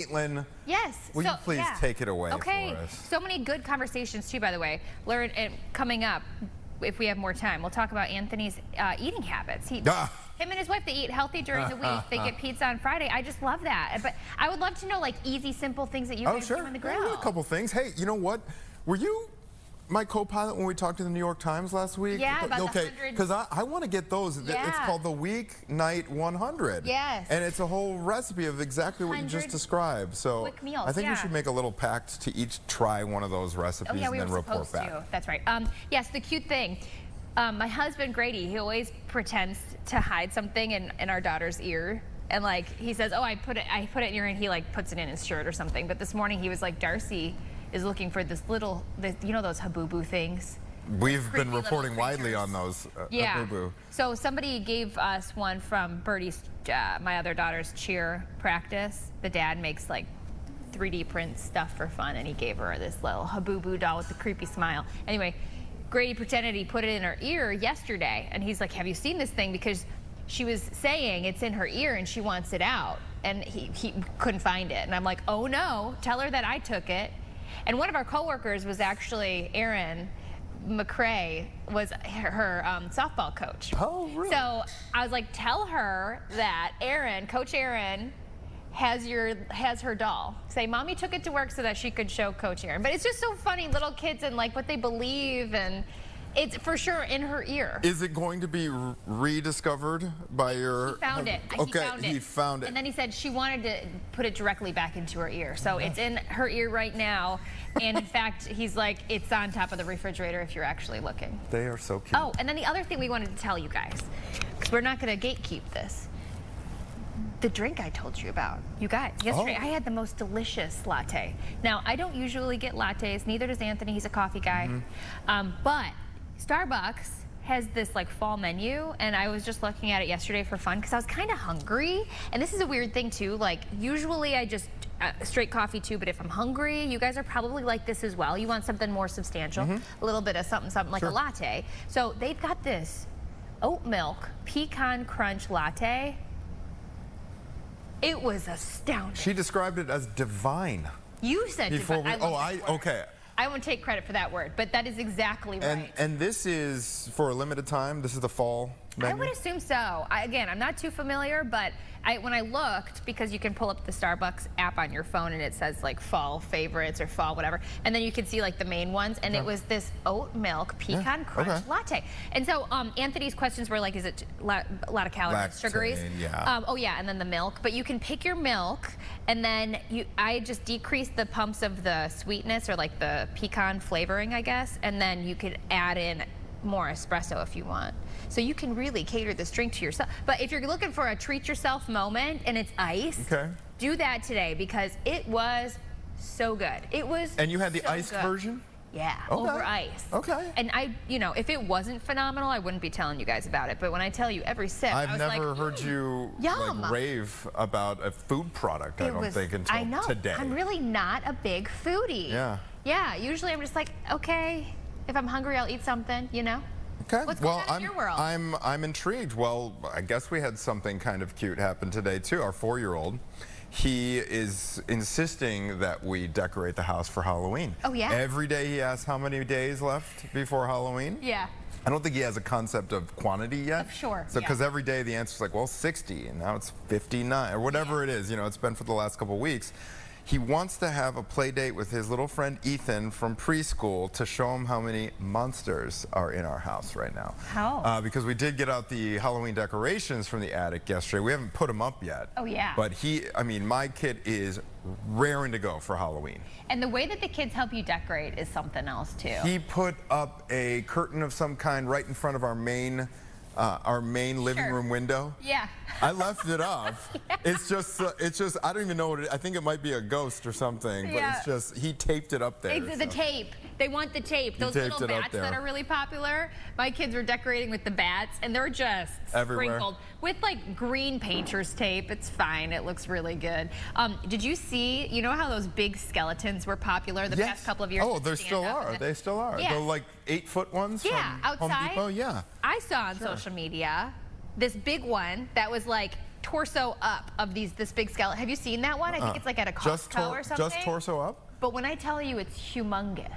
Caitlin, yes. will you please take it away for us? So many good conversations too, by the way. Coming up, if we have more time, we'll talk about Anthony's eating habits. Him and his wife, they eat healthy during the week. They get pizza on Friday. I just love that. But I would love to know like easy, simple things that you guys do on the grill. Yeah, a couple things. Hey, you know what? Were you my co-pilot when we talked to the New York Times last week? Yeah, about okay, the 100. because I want to get those. Yeah. It's called the Weeknight 100. Yes. And it's a whole recipe of exactly what you just described. So quick meals, I think we should make a little pact to each try one of those recipes and then report back. That's right. Yes, the cute thing. My husband Grady, he always pretends to hide something in our daughter's ear. And like he says, oh, I put it in your ear, and he like puts it in his shirt or something. But this morning he was like, Darcy is looking for this little, you know, those habubu things. We've been reporting widely on those habubu. So somebody gave us one from Birdie's, my other daughter's cheer practice. The dad makes like 3D print stuff for fun, and he gave her this little habubu doll with the creepy smile. Anyway, Grady pretended he put it in her ear yesterday, and he's like, have you seen this thing? Because she was saying it's in her ear and she wants it out, and he couldn't find it. And I'm like, oh no, tell her that I took it. And one of our coworkers was actually Erin McCrae, was her softball coach. Oh, really? So I was like, tell her that Coach Erin, has her doll. Say, Mommy took it to work so that she could show Coach Erin. But it's just so funny, little kids and like what they believe, and it's for sure in her ear. Is it going to be rediscovered by your... He found it. Okay, he found it. And then he said she wanted to put it directly back into her ear. So it's in her ear right now. And in fact, he's like, it's on top of the refrigerator if you're actually looking. They are so cute. Oh, and then the other thing we wanted to tell you guys, because we're not going to gatekeep this. The drink I told you about. You guys, yesterday I had the most delicious latte. Now, I don't usually get lattes, neither does Anthony, he's a coffee guy. But Starbucks has this like fall menu, and I was just looking at it yesterday for fun because I was kind of hungry. And this is a weird thing too, like usually I just straight coffee too, but if I'm hungry, you guys are probably like this as well. You want something more substantial, a little bit of something like a latte. So they've got this oat milk pecan crunch latte. It was astounding. She described it as divine. You said divine. Okay. I won't take credit for that word, but that is exactly right. And this is for a limited time? This is the fall menu? I would assume so. Again, I'm not too familiar, but when I looked, because you can pull up the Starbucks app on your phone and it says like fall favorites or fall whatever, and then you can see like the main ones, and it was this oat milk pecan crunch latte. And so Anthony's questions were like, is it a lot of calories, sugars? Oh yeah, and then the milk. But you can pick your milk, and then I just decrease the pumps of the sweetness or like the pecan flavoring, I guess, and then you could add in more espresso if you want. So you can really cater this drink to yourself. But if you're looking for a treat yourself moment and it's ice, do that today because it was so good. It was And you had the iced version? Yeah, over ice. Okay. And if it wasn't phenomenal, I wouldn't be telling you guys about it. But when I tell you every sip, I was never heard you like rave about a food product, I don't think, until today. I'm really not a big foodie. Yeah. Yeah, usually I'm just like, okay, if I'm hungry, I'll eat something, you know? Okay. What's going on in your world? I'm intrigued. Well, I guess we had something kind of cute happen today, too. Our 4-year-old. He is insisting that we decorate the house for Halloween. Oh, yeah? Every day he asks how many days left before Halloween. Yeah. I don't think he has a concept of quantity yet. Sure. So, because every day the answer's like, well, 60, and now it's 59, or whatever it is. You know, it's been for the last couple of weeks. He wants to have a play date with his little friend Ethan from preschool to show him how many monsters are in our house right now. How? Because we did get out the Halloween decorations from the attic yesterday. We haven't put them up yet. Oh, yeah. But my kid is raring to go for Halloween. And the way that the kids help you decorate is something else, too. He put up a curtain of some kind right in front of our main living room window. Yeah. I left it up. It's just I don't even know what I think it might be a ghost or something, but it's just he taped it up there. It's the tape. They want the tape. Those little bats that are really popular. My kids were decorating with the bats, and they're just sprinkled with like green painter's tape. It's fine. It looks really good. Did you see? You know how those big skeletons were popular the past couple of years? Oh, they still are. They still are. Yeah. They're like 8-foot ones. Yeah, from outside. Home Depot. Yeah. I saw on social media this big one that was like torso up of this big skeleton. Have you seen that one? I think it's like at a Costco or something. Just torso up? But when I tell you it's humongous.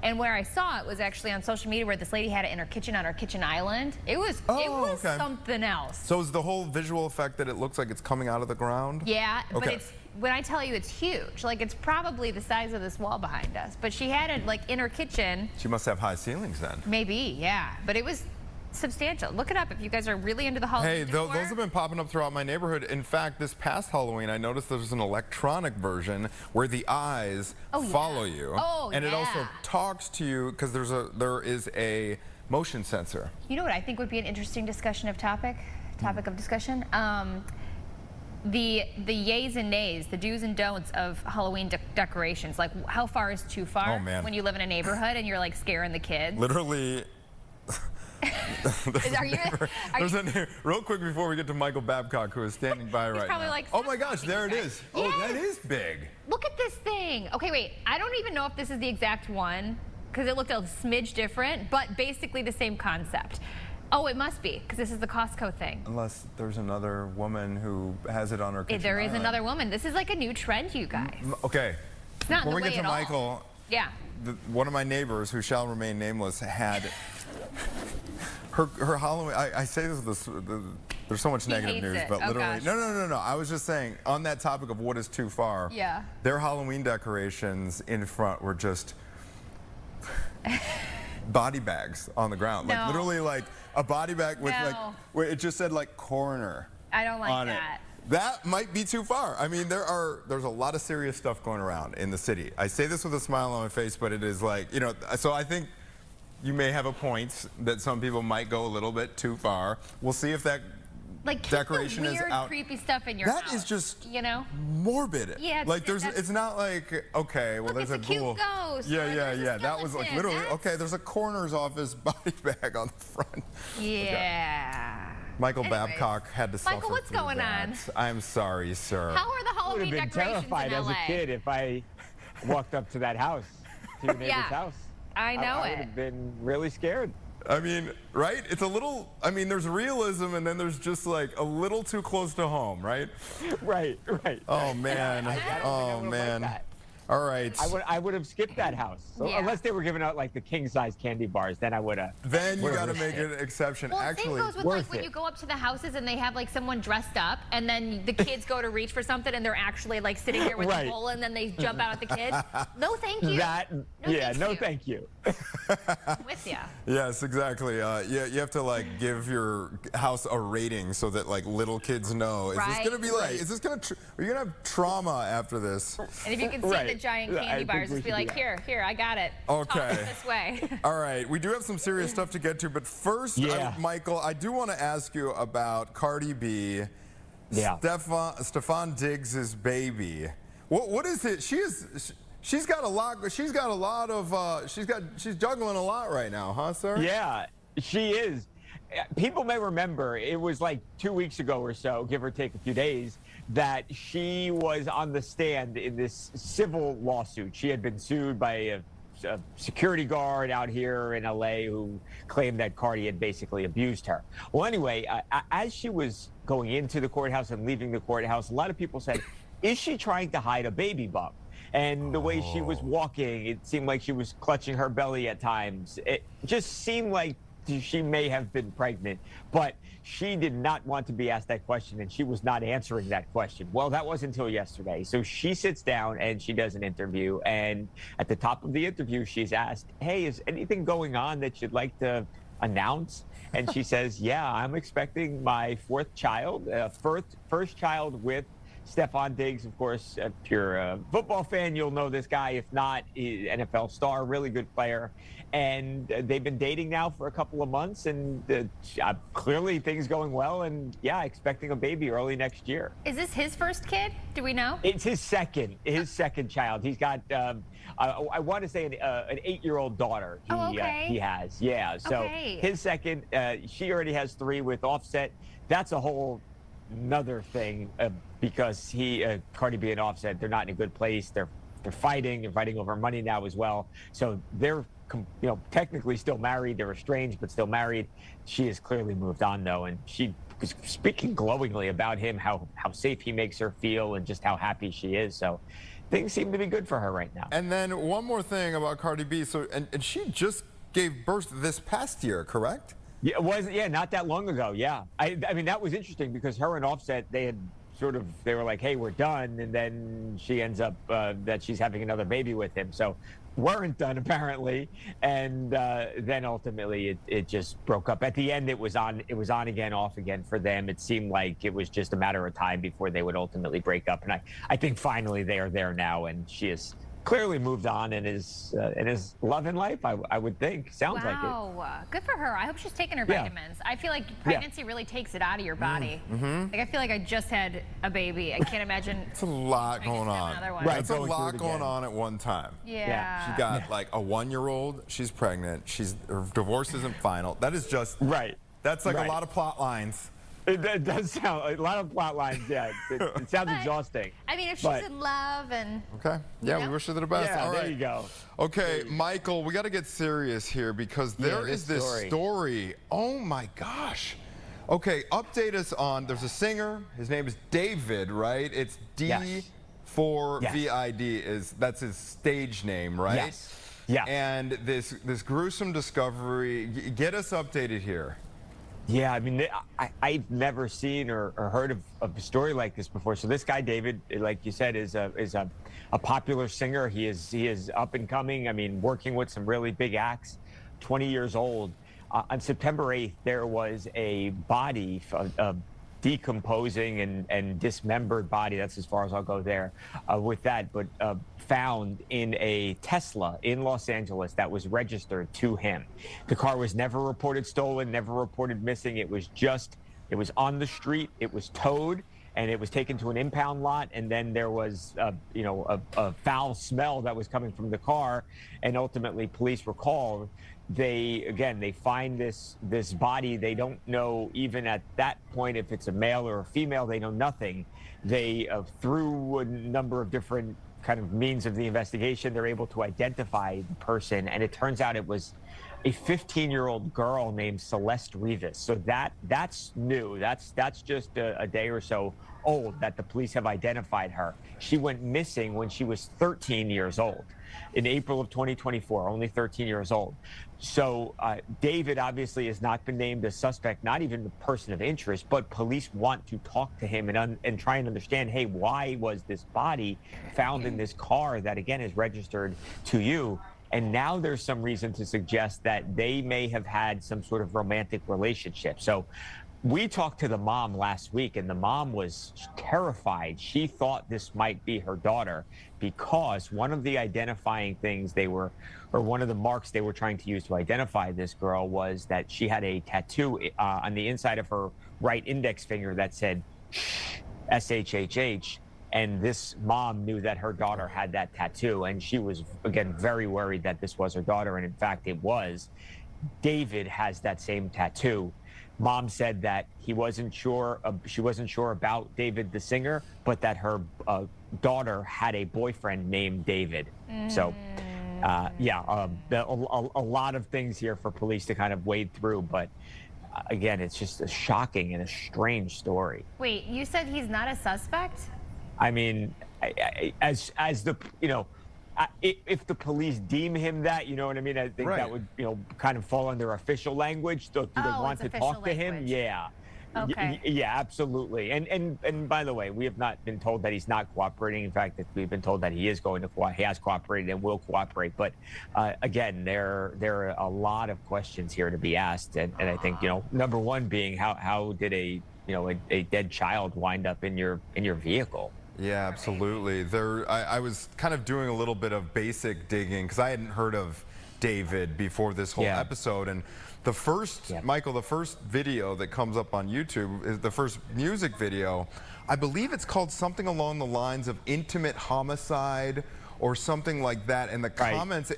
And where I saw it was actually on social media where this lady had it in her kitchen on her kitchen island. It was okay. something else. So is the whole visual effect that it looks like it's coming out of the ground? Yeah, okay. but when I tell you it's huge, like it's probably the size of this wall behind us. But she had it like in her kitchen. She must have high ceilings then. Maybe, yeah. But it was substantial. Look it up if you guys are really into the Halloween decor. Those have been popping up throughout my neighborhood. In fact, this past Halloween, I noticed there's an electronic version where the eyes follow you. And it also talks to you because there is a motion sensor. You know what I think would be an interesting topic of discussion? The yays and nays, the do's and don'ts of Halloween decorations. Like, how far is too far when you live in a neighborhood and you're like scaring the kids? Literally. Real quick before we get to Michael Babcock, who is standing by right now. Like, oh my gosh, there it is. Yes. Oh, that is big. Look at this thing. Okay, wait. I don't even know if this is the exact one because it looked a smidge different, but basically the same concept. Oh, it must be because this is the Costco thing. Unless there's another woman who has it on her kitchen There is island. another woman. This is like a new trend, you guys. Okay. It's not Before in the we get way to at Michael, all. Yeah. One of my neighbors, who shall remain nameless, had her Halloween. I say this there's so much negative news, but literally, no. I was just saying on that topic of what is too far. Yeah. Their Halloween decorations in front were just body bags on the ground, like literally like a body bag with like where it just said like coroner. I don't like on that. That might be too far. I mean, there's a lot of serious stuff going around in the city. I say this with a smile on my face, but it is like, you know, so I think you may have a point that some people might go a little bit too far. We'll see if that decoration is out. creepy stuff in your house. That is just, you know, morbid. Yeah, like it's not like, okay, well, look, there's a cute ghoul. Ghost. Yeah. That was like literally, okay, there's a coroner's office body bag on the front. Yeah. Okay. Michael Babcock had to suffer Michael, what's going on? I'm sorry, sir. How are the Halloween decorations in LA? I would have been terrified as a kid if I walked up to that house, to your neighbor's house. I know I would have been really scared. I mean, right? It's a little, I mean, there's realism and then there's just like a little too close to home, right? Right. Oh, man. Oh, man. All right. I would have skipped that house. So unless they were giving out like the king-size candy bars, then I would have. Then you got to make an exception. Well, actually, same goes with like when you go up to the houses and they have like someone dressed up, and then the kids go to reach for something and they're actually like sitting there with a bowl, and then they jump out at the kids. No, thank you. No, thank you. I'm with you. Yes, exactly. You have to like give your house a rating so that like little kids know. Is this gonna be like? Is this gonna? Are you gonna have trauma after this? And if you can see the giant candy bars, just be like, here, I got it. Okay. This way. All right, we do have some serious stuff to get to, but first, Michael, I do want to ask you about Cardi B. Yeah. Stefan Diggs' baby. What is it? She's got a lot. She's juggling a lot right now, huh, sir? Yeah, she is. People may remember it was like 2 weeks ago or so, give or take a few days, that she was on the stand in this civil lawsuit. She had been sued by a security guard out here in LA who claimed that Cardi had basically abused her. Well, anyway, as she was going into the courthouse and leaving the courthouse, a lot of people said, is she trying to hide a baby bump? And the way she was walking, it seemed like she was clutching her belly at times. It just seemed like she may have been pregnant, but she did not want to be asked that question, and she was not answering that question. Well, that wasn't until yesterday. So she sits down and she does an interview, and at the top of the interview, she's asked, hey, is anything going on that you'd like to announce? And she says, yeah, I'm expecting my fourth child, first child with Stefan Diggs. Of course, if you're a football fan, you'll know this guy. If not, NFL star, really good player. And they've been dating now for a couple of months, and clearly things going well. And yeah, expecting a baby early next year. Is this his first kid? Do we know? It's his second child. He's got, I want to say an 8-year-old daughter. He has. Yeah. So his second. She already has 3 with Offset. That's a whole another thing because Cardi B and Offset, they're not in a good place. They're fighting. They're fighting over money now as well. So they're technically still married. They're estranged, but still married. She has clearly moved on though, and she speaking glowingly about him, how safe he makes her feel, and just how happy she is. So things seem to be good for her right now. And then one more thing about Cardi B. So, and she just gave birth this past year, correct? Yeah, it was. Yeah, not that long ago. Yeah, I mean that was interesting because her and Offset, they were like, hey, we're done, and then she ends up that she's having another baby with him. So weren't done apparently, and then ultimately it just broke up. At the end, it was on again, off again for them. It seemed like it was just a matter of time before they would ultimately break up, and I think finally they are there now, and she is clearly moved on and is loving life. I would think. Sounds like it. Wow, good for her. I hope she's taking her vitamins. I feel like pregnancy really takes it out of your body. Like I feel like I just had a baby. I can't imagine. It's a lot going on. Right, it's a lot going on at one time. Yeah. She got like a 1-year-old. She's pregnant. Her divorce isn't final. That is just right. That's like a lot of plot lines. It does sound a lot of plot lines. Yeah, it sounds exhausting. I mean, if she's in love and. Okay. Yeah, we wish her the best. Yeah, all right. there you go. Okay, Michael, we got to get serious here because there is this story. Oh my gosh. Okay, update us on. There's a singer. His name is David, right? It's D4vd. That's his stage name, right? Yes. Yeah. And this gruesome discovery. Get us updated here. Yeah, I mean, I've never seen or heard of a story like this before. So this guy, David, like you said, is a popular singer. He is up and coming. I mean, working with some really big acts. 20 years old. On September 8th, there was a body, a decomposing and dismembered body. That's as far as I'll go there with that. But found in a Tesla in Los Angeles that was registered to him. The car was never reported stolen, never reported missing. It was on the street. It was towed, and it was taken to an impound lot. And then there was, a foul smell that was coming from the car, and ultimately police were called. They find this body. They don't know even at that point if it's a male or a female. They know nothing. They through a number of different kind of means of the investigation, they're able to identify the person, and it turns out it was a 15-year-old girl named Celeste Rivas. So that's new. That's just a day or so old that the police have identified her. She went missing when she was 13 years old. In April of 2024, only 13 years old. So David obviously has not been named a suspect, not even a person of interest, but police want to talk to him and try and understand, hey, why was this body found in this car that, again, is registered to you? And now there's some reason to suggest that they may have had some sort of romantic relationship. So we talked to the mom last week, and the mom was terrified. She thought this might be her daughter because one of the identifying things one of the marks they were trying to use to identify this girl was that she had a tattoo on the inside of her right index finger that said SHHH. And this mom knew that her daughter had that tattoo, and she was, again, very worried that this was her daughter, and in fact it was. David has that same tattoo. Mom said that she wasn't sure about David the singer, but that her daughter had a boyfriend named David. So, a lot of things here for police to kind of wade through, but again, it's just a shocking and a strange story. Wait, you said he's not a suspect? I mean, if the police deem him that, you know what I mean? I think that would, kind of fall under official language. Do they want to talk to him? Yeah. Okay. Yeah, absolutely. And by the way, we have not been told that he's not cooperating. In fact, we've been told that he is going to he has cooperated and will cooperate. But again, there are a lot of questions here to be asked. And I think, number one being how did a dead child wind up in your vehicle? Yeah, absolutely. I was kind of doing a little bit of basic digging because I hadn't heard of David before this whole episode. And the first, Michael, the first video that comes up on YouTube is the first music video. I believe it's called something along the lines of intimate homicide or something like that. And the comments,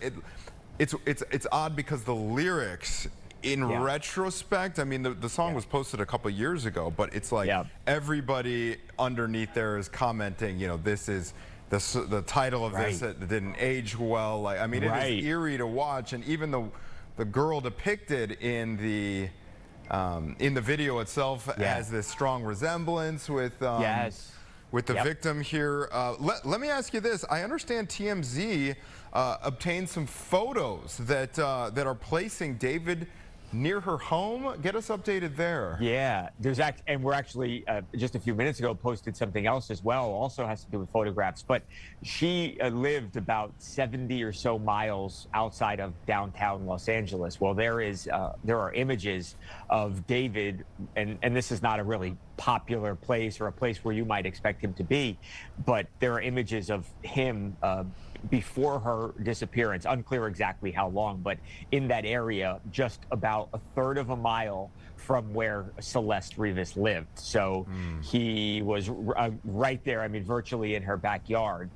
it's odd because the lyrics, in retrospect, I mean, the song was posted a couple years ago, but it's like everybody underneath there is commenting, this is the title of this that didn't age well. Like, I mean, it is eerie to watch, and even the girl depicted in the in the video itself has this strong resemblance with with the victim here. Let me ask you this. I understand TMZ obtained some photos that are placing David near her home. Get us updated there. Yeah, and we're actually just a few minutes ago posted something else as well. Also has to do with photographs, but she lived about 70 or so miles outside of downtown Los Angeles. Well, there are images of David, and this is not a really popular place or a place where you might expect him to be, but there are images of him before her disappearance, unclear exactly how long, but in that area, just about a third of a mile from where Celeste Rivas lived. So he was right there, I mean, virtually in her backyard.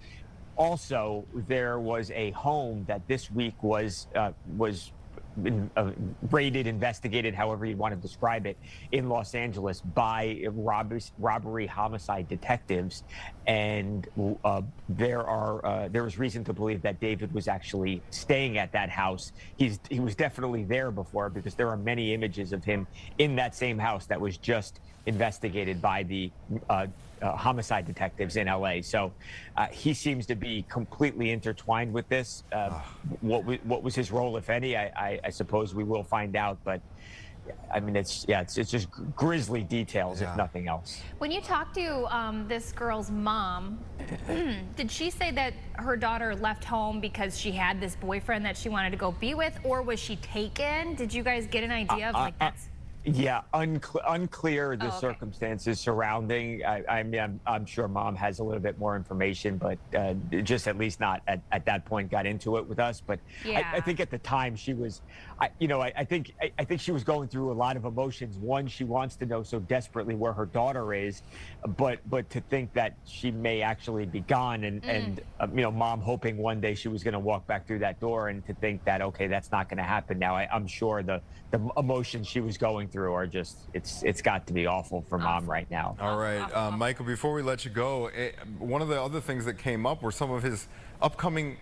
Also, there was a home that this week was raided, investigated, however you want to describe it, in Los Angeles by robbery homicide detectives, and there is reason to believe that David was actually staying at that house. He was definitely there before, because there are many images of him in that same house that was just investigated by the homicide detectives in LA. So he seems to be completely intertwined with this. What was his role, if any? I suppose we will find out. But I mean, it's just grisly details, if nothing else. When you talked to this girl's mom, did she say that her daughter left home because she had this boyfriend that she wanted to go be with, or was she taken? Did you guys get an idea of like that's? Yeah, unclear the circumstances surrounding. I mean, I'm sure mom has a little bit more information, but just at least not at that point got into it with us. But I think at the time she was, I think she was going through a lot of emotions. One, she wants to know so desperately where her daughter is, but to think that she may actually be gone, and mom hoping one day she was going to walk back through that door, and to think that, okay, that's not going to happen now. I'm sure the emotions she was going through are just, it's got to be awful for mom right now. All right, Michael, before we let you go, one of the other things that came up were some of his upcoming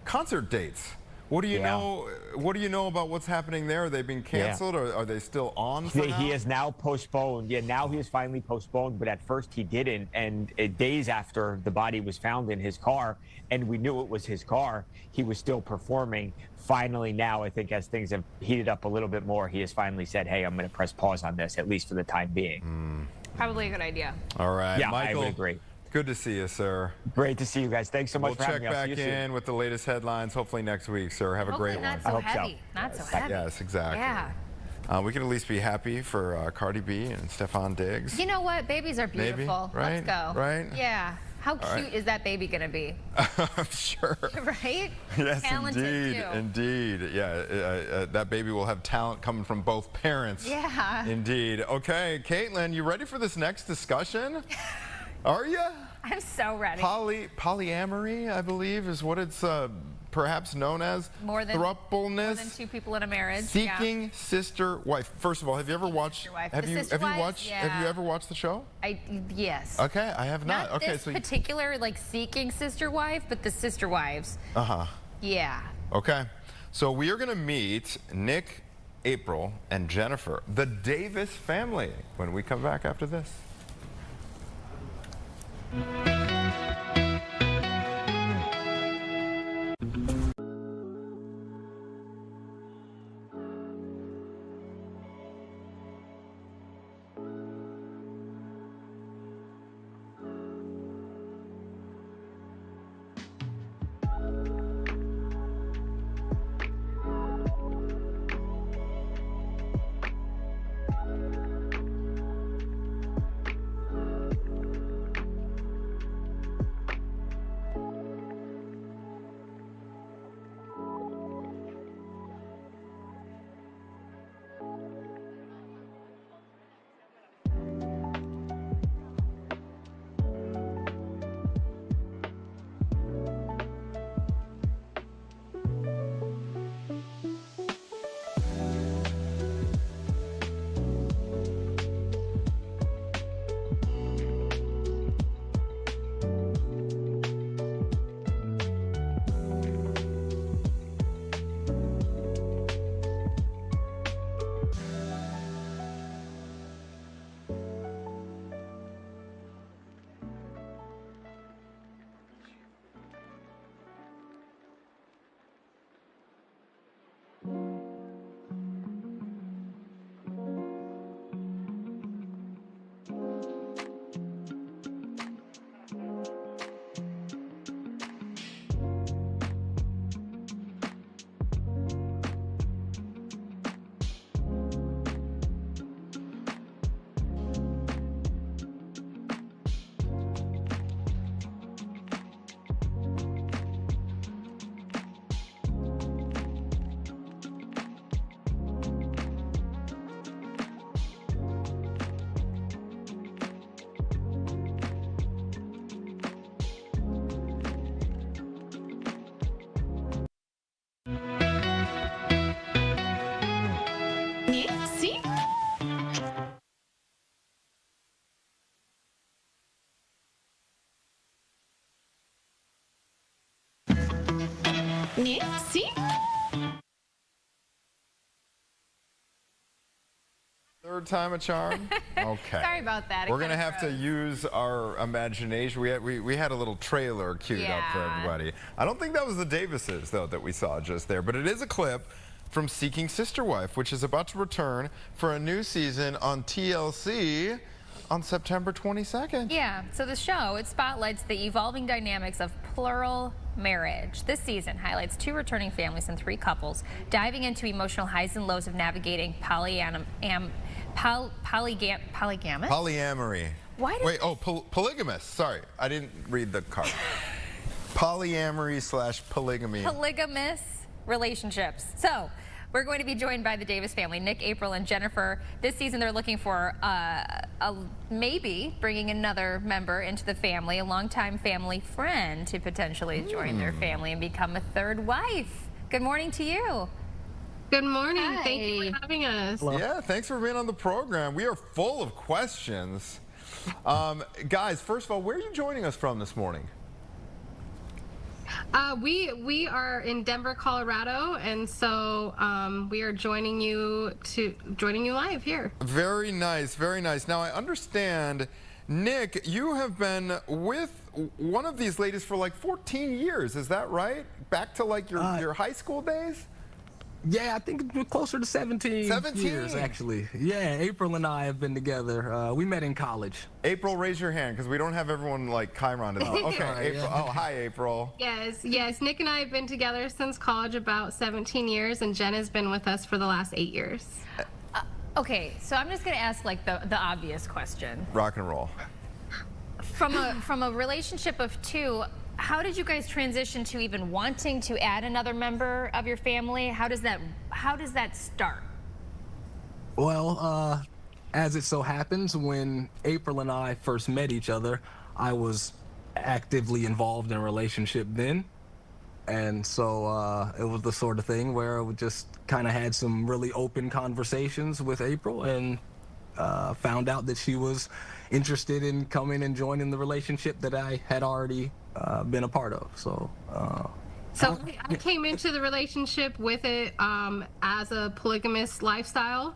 concert dates. What do you know? What do you know about what's happening there? Are they being canceled, or are they still on? He is now postponed. Yeah, now he is finally postponed. But at first he didn't, and days after the body was found in his car, and we knew it was his car, he was still performing. Finally, now I think as things have heated up a little bit more, he has finally said, "Hey, I'm going to press pause on this, at least for the time being." Probably a good idea. All right, yeah, Michael, I would agree. Good to see you, sir. Great to see you guys. Thanks so much for having me. We'll check back in with the latest headlines, hopefully next week, sir. Have a great one. Not so heavy. Not so heavy. Yes, exactly. Yeah. We can at least be happy for Cardi B and Stefan Diggs. You know what? Babies are beautiful. Maybe, right? Let's go. Right? Yeah. How cute is that baby going to be? I'm sure. Right? Yes, Talented indeed. Too. Yeah, that baby will have talent coming from both parents. Yeah. Indeed. Okay, Caitlin, you ready for this next discussion? Are you? I'm so ready. Polyamory, I believe, is what it's perhaps known as. Thrupleness. More than two people in a marriage. Seeking sister wife. First of all, have you ever watched? Have you ever watched the show? Yes. Okay, I have not. Not okay, this so particular like seeking sister wife, but the sister wives. Yeah. Okay, so we are gonna meet Nick, April, and Jennifer, the Davis family, when we come back after this. Yeah, see? Third time a charm? Okay. Sorry about that. It We're going to kinda have to froze. use our imagination. We had a little trailer queued up for Yeah. everybody. I don't think that was the Davises, though, that we saw just there, but it is a clip from Seeking Sister Wife, which is about to return for a new season on TLC on September 22nd. Yeah, so the show, it spotlights the evolving dynamics of plural marriage. This season highlights 2 returning families and 3 couples, diving into emotional highs and lows of navigating polygamous? Polyamory. Why did- Wait, oh, polygamous. Sorry, I didn't read the card. Polyamory / polygamy. Polygamous relationships. So, we're going to be joined by the Davis family, Nick, April, and Jennifer. This season, they're looking for maybe bringing another member into the family, a longtime family friend to potentially join their family and become a 3rd wife. Good morning to you. Good morning. Hi. Thank you for having us. Yeah, thanks for being on the program. We are full of questions. Guys, first of all, where are you joining us from this morning? We are in Denver, Colorado, and so we are joining you live here. Very nice, very nice. Now, I understand, Nick, you have been with one of these ladies for like 14 years. Is that right? Back to like your high school days? Yeah, I think we're closer to 17 17? years, actually. Yeah, April and I have been together. We met in college. April, raise your hand, because we don't have everyone like chironed. Okay, Sorry, April. yeah. Oh, hi, April. Yes. Nick and I have been together since college, about 17 years, and Jen has been with us for the last 8 years. Okay, so I'm just going to ask like the obvious question. Rock and roll. From a relationship of 2, how did you guys transition to even wanting to add another member of your family? How does that start? Well, as it so happens, when April and I first met each other, I was actively involved in a relationship then. And so it was the sort of thing where we just kind of had some really open conversations with April and found out that she was interested in coming and joining the relationship that I had already been a part of. So I came into the relationship with it as a polygamous lifestyle.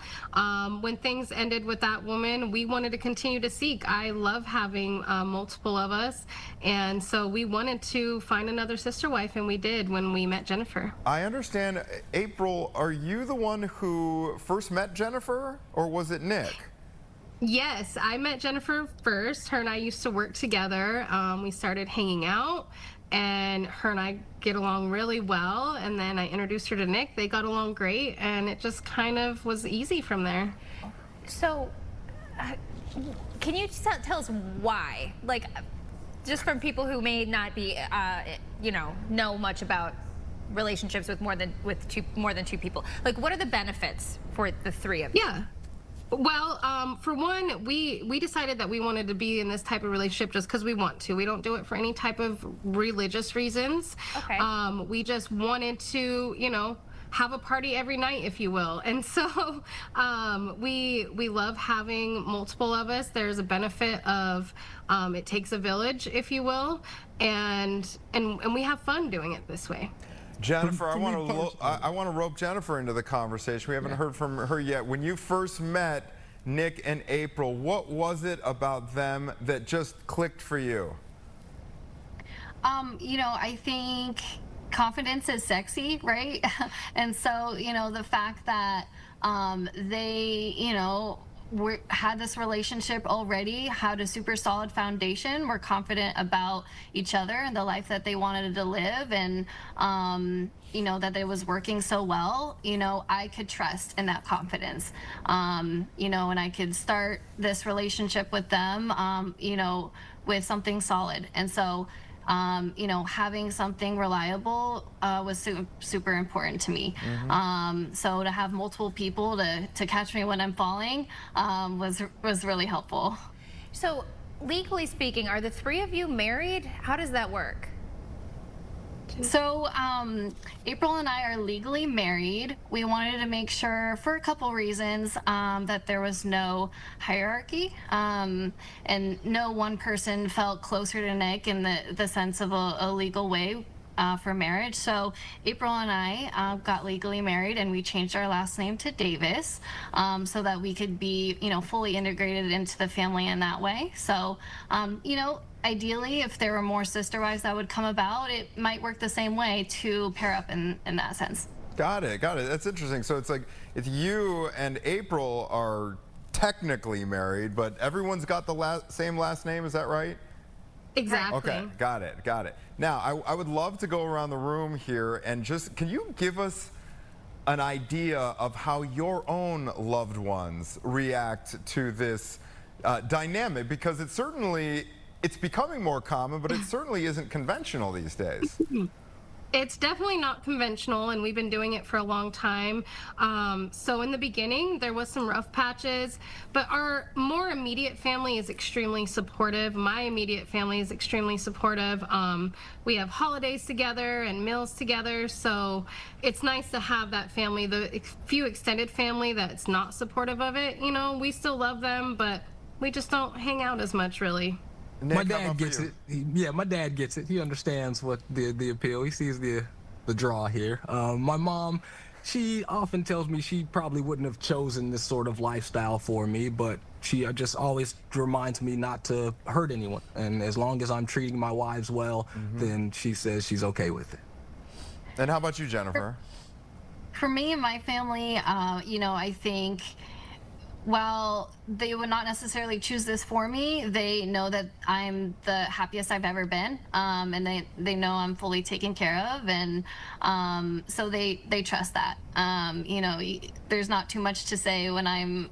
When things ended with that woman, we wanted to continue to seek. I love having multiple of us, and so we wanted to find another sister wife, and we did when we met Jennifer. I understand, April, are you the one who first met Jennifer, or was it Nick? Yes, I met Jennifer first. Her and I used to work together. We started hanging out, and her and I get along really well. And then I introduced her to Nick. They got along great, and it just kind of was easy from there. So, can you tell us why? Like, just from people who may not be, know much about relationships with more than 2 people. Like, what are the benefits for the 3 of you? Yeah. Well, for one, we decided that we wanted to be in this type of relationship just because we want to. We don't do it for any type of religious reasons. Okay. We just wanted to, have a party every night, if you will. And so we love having multiple of us. There's a benefit of it takes a village, if you will, and we have fun doing it this way. Jennifer, I want to rope Jennifer into the conversation. We haven't heard from her yet. When you first met Nick and April, what was it about them that just clicked for you? I think confidence is sexy, right? And so, the fact that they, had this relationship already, had a super solid foundation, were confident about each other and the life that they wanted to live, and that it was working so well, I could trust in that confidence, and I could start this relationship with them, with something solid. And so having something reliable was super important to me. So to have multiple people to catch me when I'm falling was really helpful. So, legally speaking, are the 3 of you married? How does that work? So April and I are legally married. We wanted to make sure, for a couple reasons, that there was no hierarchy, and no one person felt closer to Nick in the sense of a legal way. for marriage. So April and I got legally married, and we changed our last name to Davis, so that we could be, fully integrated into the family in that way. So, ideally, if there were more sister wives that would come about, it might work the same way to pair up in that sense. Got it. That's interesting. So it's you and April are technically married, but everyone's got the same last name. Is that right? Exactly. Okay, got it. Now, I would love to go around the room here and can you give us an idea of how your own loved ones react to this dynamic? Because it's becoming more common, but it certainly isn't conventional these days. It's definitely not conventional, and we've been doing it for a long time. So in the beginning, there was some rough patches, but our more immediate family is extremely supportive. My immediate family is extremely supportive. We have holidays together and meals together, so it's nice to have that family. The few extended family that's not supportive of it, we still love them, but we just don't hang out as much, really. Nick, my dad gets it. My dad gets it. He understands what the appeal. He sees the draw here. My mom, she often tells me she probably wouldn't have chosen this sort of lifestyle for me, but she just always reminds me not to hurt anyone. And as long as I'm treating my wives well, then she says she's okay with it. And how about you, Jennifer? For me and my family, I think, while they would not necessarily choose this for me, they know that I'm the happiest I've ever been, and they know I'm fully taken care of, and so they trust that. There's not too much to say when I'm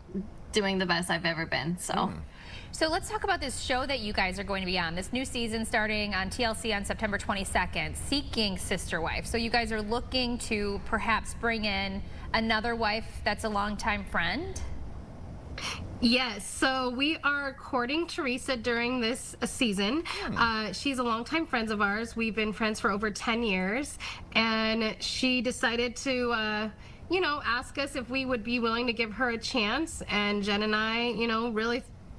doing the best I've ever been. So let's talk about this show that you guys are going to be on, this new season starting on TLC on September 22nd, Seeking Sister Wife. So you guys are looking to perhaps bring in another wife that's a longtime friend? Yes, so we are courting Teresa during this season. She's a longtime friend of ours. We've been friends for over 10 years, and she decided to, ask us if we would be willing to give her a chance, and Jen and I,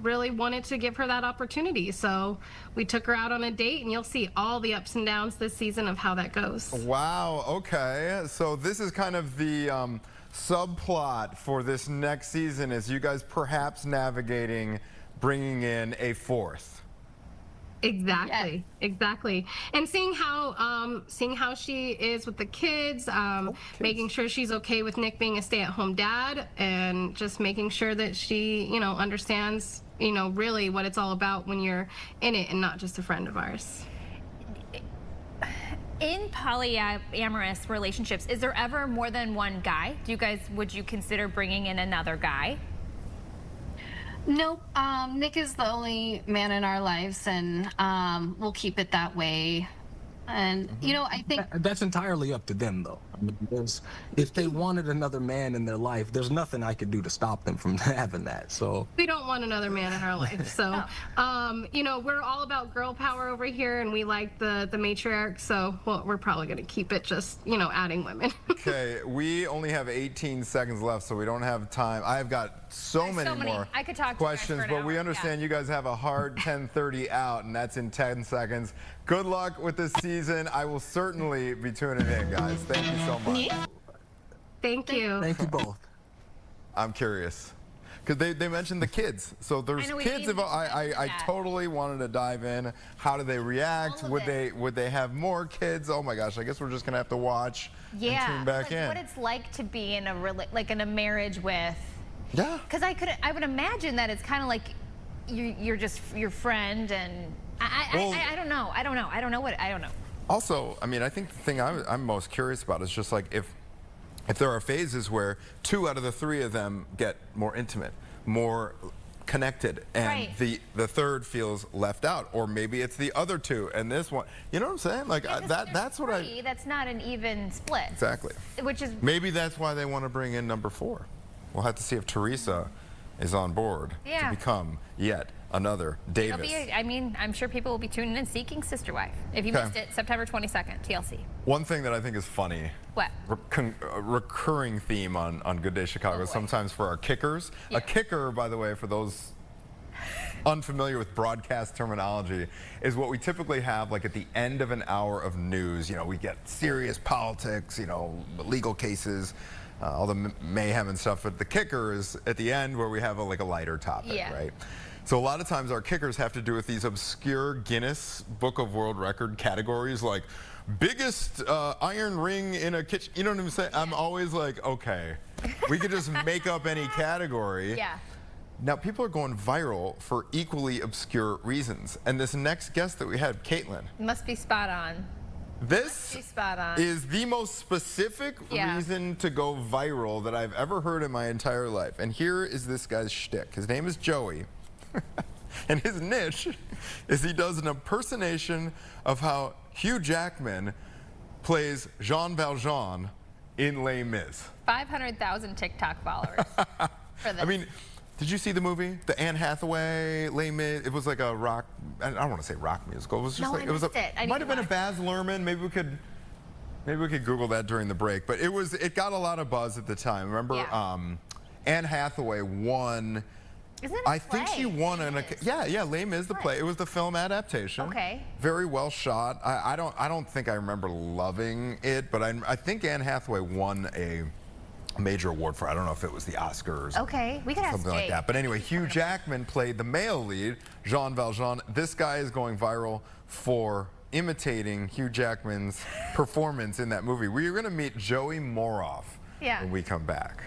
really wanted to give her that opportunity. So we took her out on a date, and you'll see all the ups and downs this season of how that goes. Wow, okay. So this is kind of the subplot for this next season, is you guys perhaps navigating bringing in a fourth. Exactly. And seeing how she is with the kids, making sure she's okay with Nick being a stay-at-home dad, and just making sure that she, understands, really what it's all about when you're in it and not just a friend of ours. In polyamorous relationships, is there ever more than one guy? Would you consider bringing in another guy? Nope. Nick is the only man in our lives, and we'll keep it that way. And, I think that's entirely up to them, though. I mean, if they wanted another man in their life, there's nothing I could do to stop them from having that. So we don't want another man in our life. So, we're all about girl power over here, and we like the matriarch. So, we're probably going to keep it just, adding women. Okay, we only have 18 seconds left, so we don't have time. I've got so many more I could talk to questions, you guys for an but we hour. understand you guys have a hard 10:30 out, and that's in 10 seconds. Good luck with this season. I will certainly be tuning in, guys. Thank you so much. Thank you. thank you both. I'm curious, because they mentioned the kids. So there's I know, we kids didn't involved. mention I that. totally wanted to dive in. How do they react? All of Would they have more kids? Oh my gosh! I guess we're just gonna have to watch and tune back in. What it's like to be in a marriage with. Yeah. Because I would imagine that it's kind of like you're just your friend, and I don't know. I don't know. Also, I mean, I think the thing I'm most curious about is just like if there are phases where 2 out of the 3 of them get more intimate, more connected, and Right. the third feels left out, or maybe it's the other 2 and this one. You know what I'm saying? Like that's what I That's not an even split. exactly. Which is Maybe that's why they want to bring in number 4. We'll have to see if Teresa is on board Yeah. to become yet another Davis. I'm sure people will be tuning in, Seeking Sister Wife. If you Okay. missed it, September 22nd, TLC. One thing that I think is funny, What? a recurring theme on Good Day Chicago, boy. sometimes for our kickers. Yeah. A kicker, by the way, for those unfamiliar with broadcast terminology, is what we typically have like at the end of an hour of news. You know, we get serious politics, you know, legal cases, all the mayhem and stuff. But the kicker is at the end where we have like a lighter topic, right? So a lot of times our kickers have to do with these obscure Guinness Book of World Record categories, like biggest iron ring in a kitchen. You know what I'm saying? I'm always like, okay, we could just make up any category. Now, people are going viral for equally obscure reasons. And this next guest that we had, Caitlin. Must be spot on. This is the most specific reason to go viral that I've ever heard in my entire life. And here is this guy's shtick. His name is Joey. And his niche is he does an impersonation of how Hugh Jackman plays Jean Valjean in Les Mis. 500,000 TikTok followers for this. I mean, did you see the movie? The Anne Hathaway, Les Mis? It was like a rock, I don't want to say rock musical. It was just No, like, I missed it. might have been a Baz Luhrmann. Maybe we could Google that during the break. But it got a lot of buzz at the time. Remember, Anne Hathaway won. Isn't it a I think she won an Les Mis, the play. It was the film adaptation. Okay. Very well shot. I don't think I remember loving it, but I think Anne Hathaway won a major award for it. I don't know if it was the Oscars. Okay, we could ask something like that. But anyway, Hugh Jackman played the male lead, Jean Valjean. This guy is going viral for imitating Hugh Jackman's performance in that movie. We're going to meet Joey Moroff when we come back.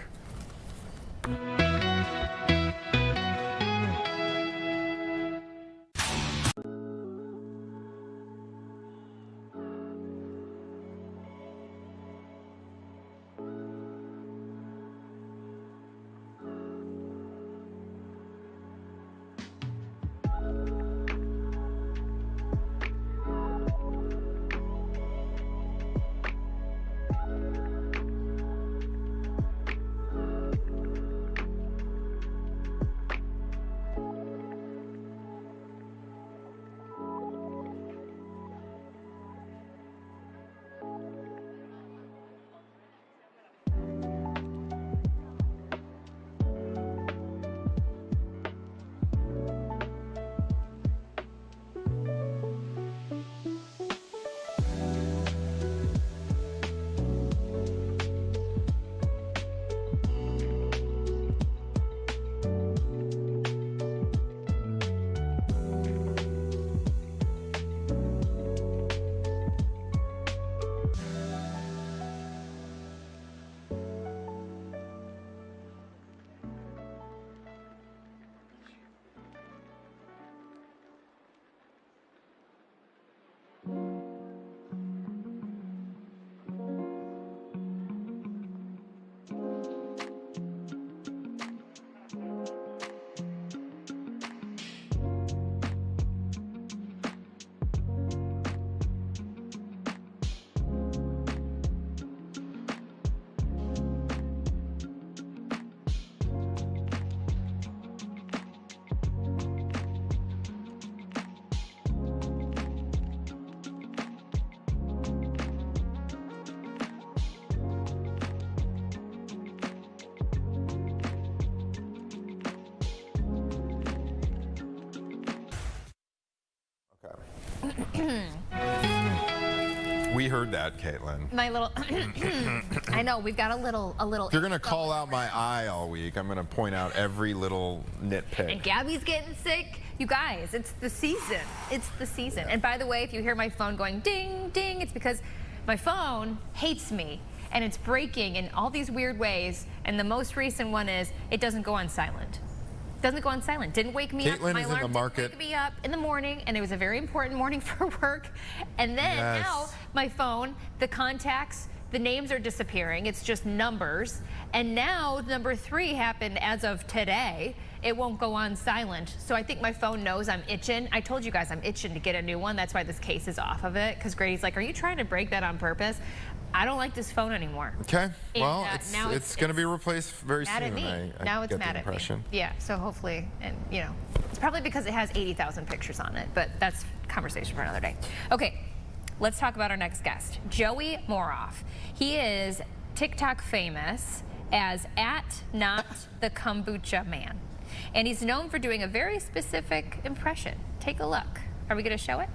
We heard that, Caitlin. My little, I know, we've got a little. If you're going to call out my eye all week, I'm going to point out every little nitpick. And Gabby's getting sick. You guys, it's the season. It's the season. And by the way, if you hear my phone going ding, ding, it's because my phone hates me. And it's breaking in all these weird ways. And the most recent one is it doesn't go on silent. Doesn't go on silent. Didn't wake me up. Caitlin My is in alarm the market. didn't wake me up in the morning, and it was a very important morning for work. And then now my phone, the contacts, the names are disappearing. It's just numbers. And now number 3 happened as of today. It won't go on silent. So I think my phone knows I'm itching. I told you guys I'm itching to get a new one. That's why this case is off of it. Because Grady's like, are you trying to break that on purpose? I don't like this phone anymore. Okay. And, well, it's going to be replaced very soon. Mad at me. Now it's mad at me. Yeah, so hopefully, and you know, it's probably because it has 80,000 pictures on it, but that's conversation for another day. Okay, let's talk about our next guest, Joey Moroff. He is TikTok famous as @NotTheKombucha Man. and he's known for doing a very specific impression. Take a look. Are we going to show it?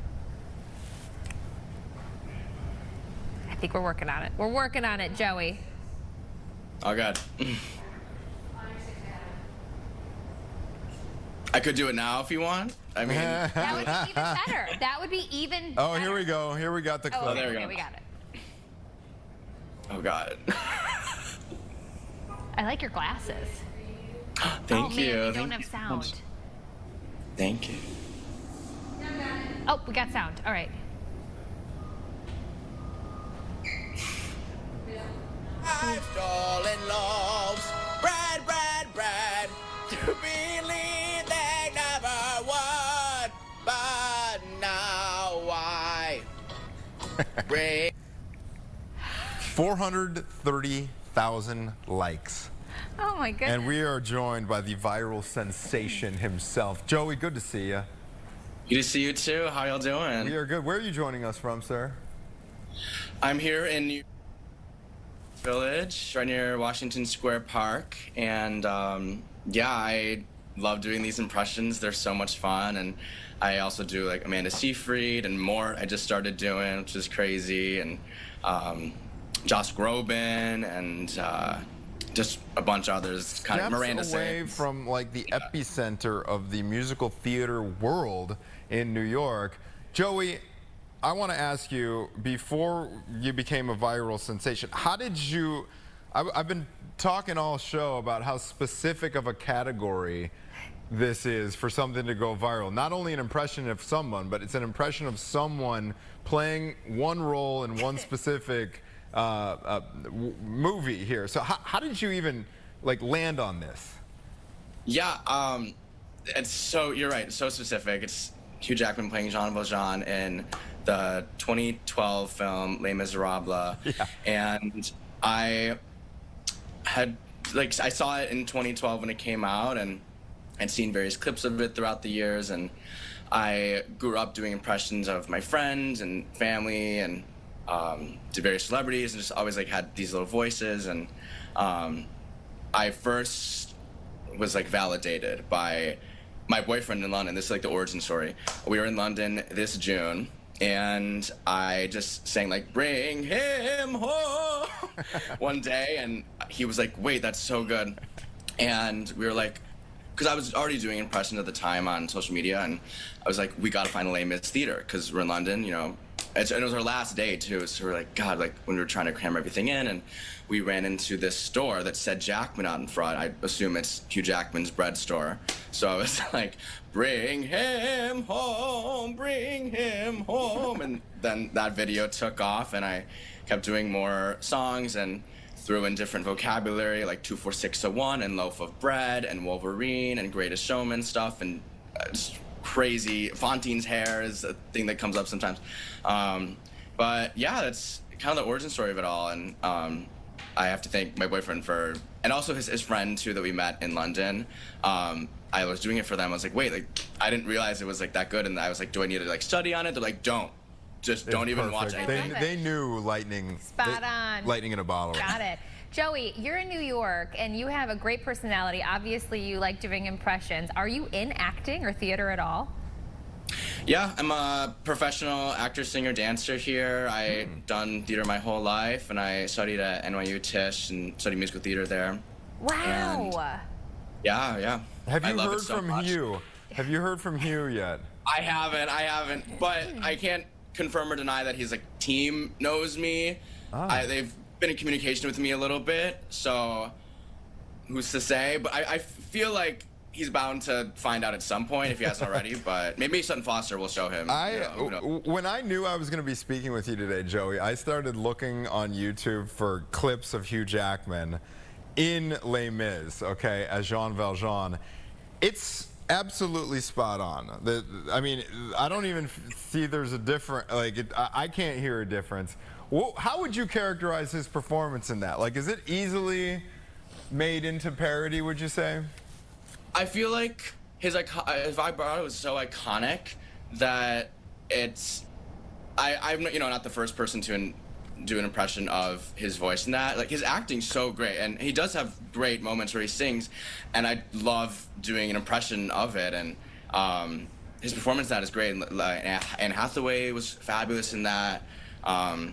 I think we're working on it. We're working on it, Joey. Oh, God. I could do it now if you want. I mean, That would be even better. That would be even better. Oh, here we go. Here we got the clip. Oh, there we go. we got it. oh, God. I like your glasses. Thank oh, you. Man, they Thank don't have you so sound. much. Thank you. Oh, we got sound. All right. I've stolen loaves, bread, to believe they never would, but now I bring 430,000 likes. Oh my goodness. And we are joined by the viral sensation himself. Joey, good to see you. Good to see you, too. How y'all doing? We are good. Where are you joining us from, sir? I'm here in New Village, right near Washington Square Park, and yeah, I love doing these impressions. They're so much fun, and I also do like Amanda Seyfried and more. I just started doing, which is crazy, and Josh Groban, and just a bunch of others. Kind of Miranda away Sings. from like the epicenter of the musical theater world in New York. Joey, I want to ask you, before you became a viral sensation, how did you, I've been talking all show about how specific of a category this is for something to go viral. Not only an impression of someone, but it's an impression of someone playing one role in one specific movie here. So how did you even like land on this? Yeah, it's so, you're right, it's so specific. It's Hugh Jackman playing Jean Valjean in the 2012 film Les Miserables. Yeah. And I had, like, I saw it in 2012 when it came out, and I'd seen various clips of it throughout the years, and I grew up doing impressions of my friends and family, and did various celebrities, and just always like had these little voices. And I first was like validated by my boyfriend in London. This is like the origin story. We were in London this June, and I just sang like "Bring Him Home" one day, and he was like, "Wait, that's so good." And we were like, because I was already doing impressions at the time on social media, and I was like, we gotta find a Les Mis theater because we're in London, you know. And it was our last day too, so we're like, God, like when we were trying to cram everything in, and we ran into this store that said Jackman out in front. I assume it's Hugh Jackman's bread store. So I was like, bring him home, and then that video took off, and I kept doing more songs and threw in different vocabulary like 24601 and loaf of bread and Wolverine and Greatest Showman stuff, and just crazy. Fontaine's hair is a thing that comes up sometimes. But yeah, that's kind of the origin story of it all. And I have to thank my boyfriend for, and also his friend too that we met in London. I was doing it for them. I was like, wait, like I didn't realize it was like that good. And I was like, do I need to like study on it? They're like, don't even watch anything. They knew lightning. Spot on. Lightning in a bottle. Got it. Joey, you're in New York, and you have a great personality. Obviously, you like doing impressions. Are you in acting or theater at all? Yeah, I'm a professional actor, singer, dancer here. I've done theater my whole life, and I studied at NYU Tisch and studied musical theater there. Wow. And yeah. Have I you love heard it so from much. Hugh? Have you heard from Hugh yet? I haven't, but I can't confirm or deny that his like team knows me. They've been in communication with me a little bit, so who's to say? But I feel like he's bound to find out at some point if he hasn't already. But maybe Sutton Foster will show him. When I knew I was going to be speaking with you today, Joey, I started looking on YouTube for clips of Hugh Jackman in Les Mis, okay, as Jean Valjean. It's absolutely spot on. I mean, I don't even see there's a different, like, I can't hear a difference. How would you characterize his performance in that? Like, is it easily made into parody, would you say? I feel like his vibrato was so iconic that it's, I'm not the first person to do an impression of his voice in that. Like his acting's so great, and he does have great moments where he sings, and I love doing an impression of it. And his performance in that is great. And Anne Hathaway was fabulous in that. I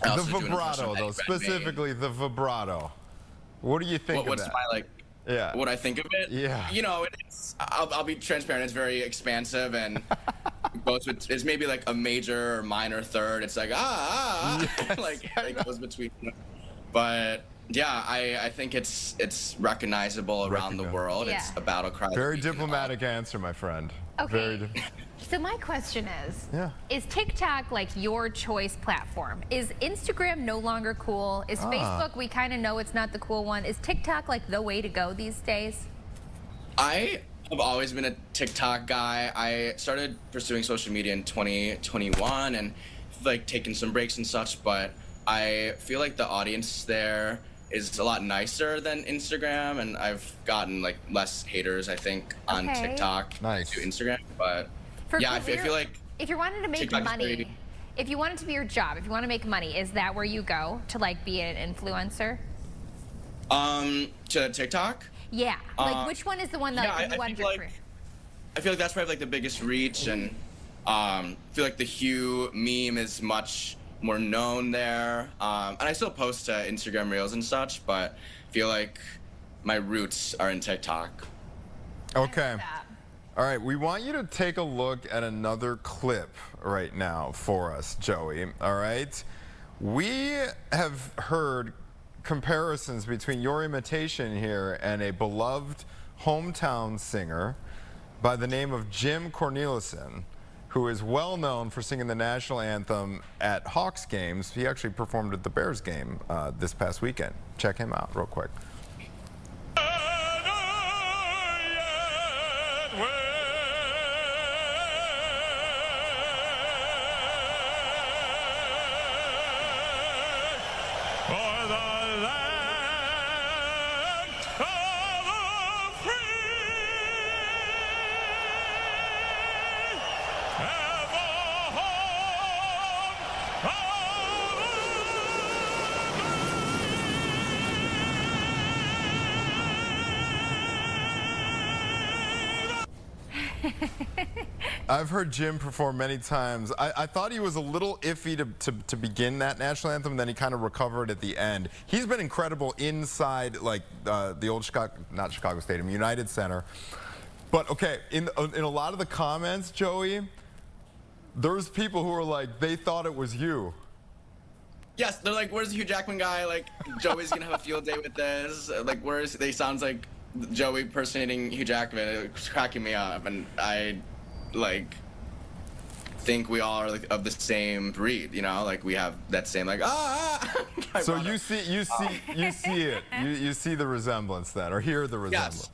The also do an impression vibrato, of though, Eddie Redmayne. specifically the vibrato. What do you think What's of that? my like? Yeah. What I think of it? Yeah. You know, I'll be transparent. It's very expansive and goes with. It's maybe like a major or minor third. It's like Yes, like it goes between. But yeah, I think it's recognizable around the world. Yeah. It's a battle cry. that Very we can all- diplomatic answer, my friend. Okay. Very So my question is, Yeah. is TikTok like your choice platform? Is Instagram no longer cool? Is Facebook, we kind of know it's not the cool one. Is TikTok like the way to go these days? I have always been a TikTok guy. I started pursuing social media in 2021 and like taking some breaks and such, but I feel like the audience there is a lot nicer than Instagram, and I've gotten like less haters, I think, on Okay. TikTok Nice. to Instagram. But yeah, I feel like if you're wanting to make TikTok is money, very- if you want it to be your job, if you want to make money, is that where you go to like be an influencer? to TikTok. Yeah. Like which one is the one that yeah, you I want think, your like, career? I feel like that's probably like the biggest reach, and I feel like the Hugh meme is much more known there. And I still post to Instagram Reels and such, but I feel like my roots are in TikTok. Okay. that. All right, we want you to take a look at another clip right now for us, Joey. All right? We have heard comparisons between your imitation here and a beloved hometown singer by the name of Jim Cornelison, who is well known for singing the national anthem at Hawks games. He actually performed at the Bears game this past weekend. Check him out real quick. I've heard Jim perform many times. I thought he was a little iffy to begin that national anthem, then he kind of recovered at the end. He's been incredible inside like the old not Chicago Stadium, United Center. But okay, in a lot of the comments, Joey, there's people who are like, they thought it was you. Yes, they're like, where's the Hugh Jackman guy? Like, Joey's gonna have a field day with this. Like, they sounds like Joey impersonating Hugh Jackman. It's cracking me up, and I like think we all are like of the same breed, you know, like we have that same like So you see it. You see the resemblance then, or hear the resemblance.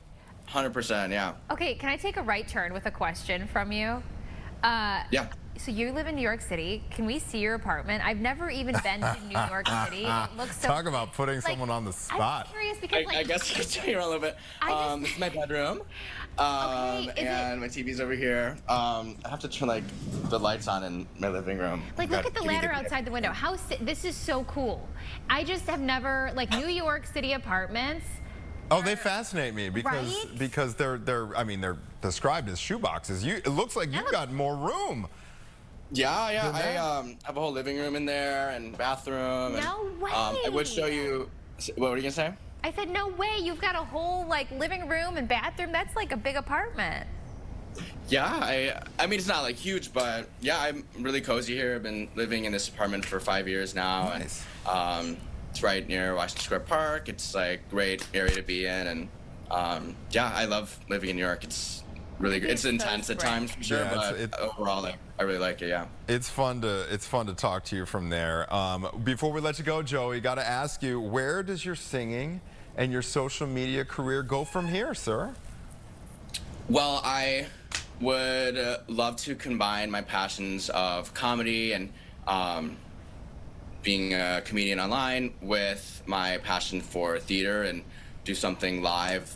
Yes, 100%, yeah. Okay, can I take a right turn with a question from you? Yeah. So you live in New York City. Can we see your apartment? I've never even been to New York City. It looks so. Talk about putting like, someone on the spot. I'm curious because I guess I'll tell you a little bit. This is my bedroom. And my TV's over here. I have to turn like the lights on in my living room. Like, look at the ladder outside the window. This is so cool. I just have never, like, New York City apartments. Oh, they fascinate me because Right? they're described as shoeboxes. It looks like you've got more room. Yeah. I have a whole living room in there and bathroom. No way. I would show you. What were you gonna say? I said, no way. You've got a whole, like, living room and bathroom. That's like a big apartment. Yeah, I mean, it's not like huge, but yeah, I'm really cozy here. I've been living in this apartment for 5 years now. Nice. And it's right near Washington Square Park. It's like great area to be in, and yeah, I love living in New York. It's really good. It's so intense at spread. times for sure, Yeah, but overall, like, I really like it. Yeah. It's fun to talk to you from there. Before we let you go, Joey, got to ask you, where does your singing and your social media career go from here, sir? Well, I would love to combine my passions of comedy and being a comedian online with my passion for theater and do something live,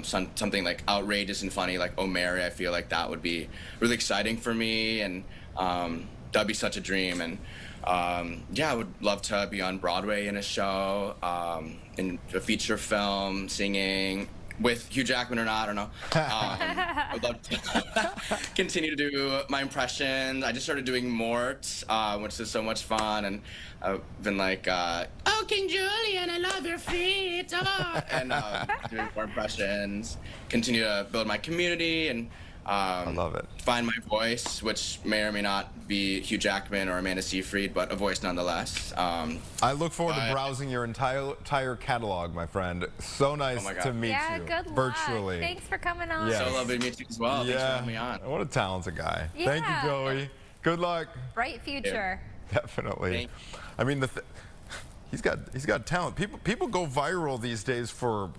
something like outrageous and funny, like O'Mary. I feel like that would be really exciting for me, and that'd be such a dream. And yeah, I would love to be on Broadway in a show, in a feature film, singing. With Hugh Jackman or not, I don't know. I'd love to continue to do my impressions. I just started doing Mort, which is so much fun, and I've been like, oh, King Julian, I love your feet, oh, and doing more impressions. Continue to build my community and I love it. find my voice, which may or may not be Hugh Jackman or Amanda Seyfried, but a voice nonetheless. I look forward to browsing your entire catalog, my friend. So nice my God. to meet Yeah, you good luck. virtually. Thanks for coming on. Yeah. So lovely to meet you as well. Thanks for having me on. What a talented guy. Thank you, Yeah. Joey. Good luck. Bright future. Definitely. Thank I mean, he's got talent. People go viral these days for,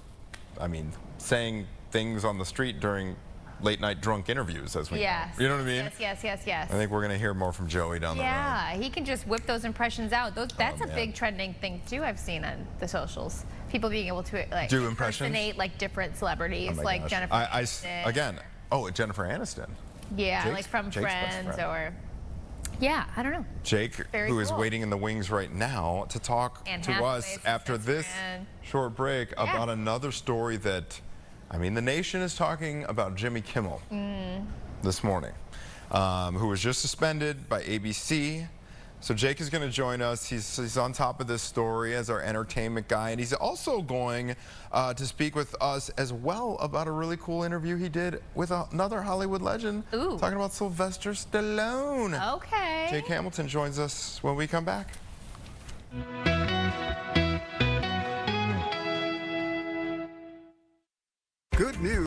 I mean, saying things on the street during late night drunk interviews, as we Yes. know. You know what I mean? Yes. I think we're gonna hear more from Joey down the road. Yeah, he can just whip those impressions out. That's a man. big trending thing too. I've seen on the socials. People being able to like Do impressions? impersonate like different celebrities, Oh my like gosh. Jennifer. Aniston. Again. Oh, Jennifer Aniston. Yeah, Jake's- like from Jake's best Friends friend. or. Yeah, I don't know. Jake, Very who is cool. waiting in the wings right now to talk Anne to us Hathaway's after best this friend. short break about another story that, I mean, the nation is talking about Jimmy Kimmel this morning, who was just suspended by ABC. So Jake is going to join us. He's on top of this story as our entertainment guy, and he's also going to speak with us as well about a really cool interview he did with another Hollywood legend, Ooh. talking about Sylvester Stallone. Okay. Jake Hamilton joins us when we come back. Good news.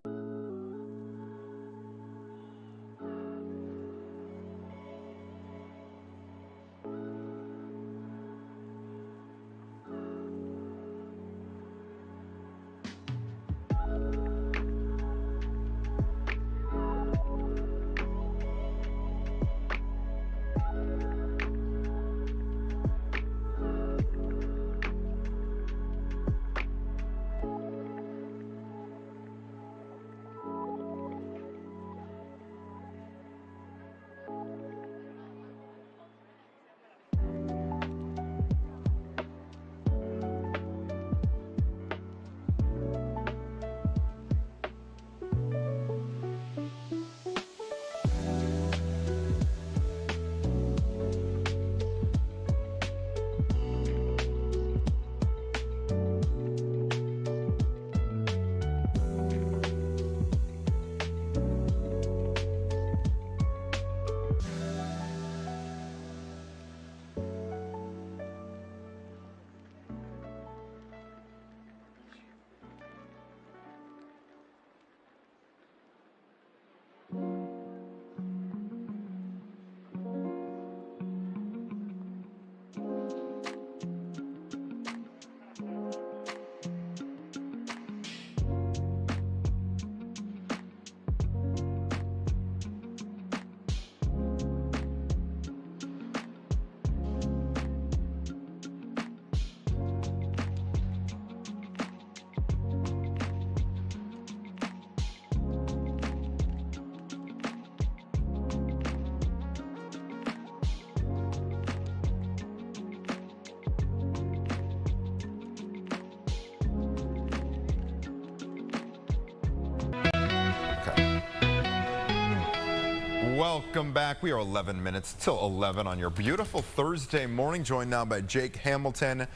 Welcome back. We are 11 minutes till 11 on your beautiful Thursday morning, joined now by Jake Hamilton.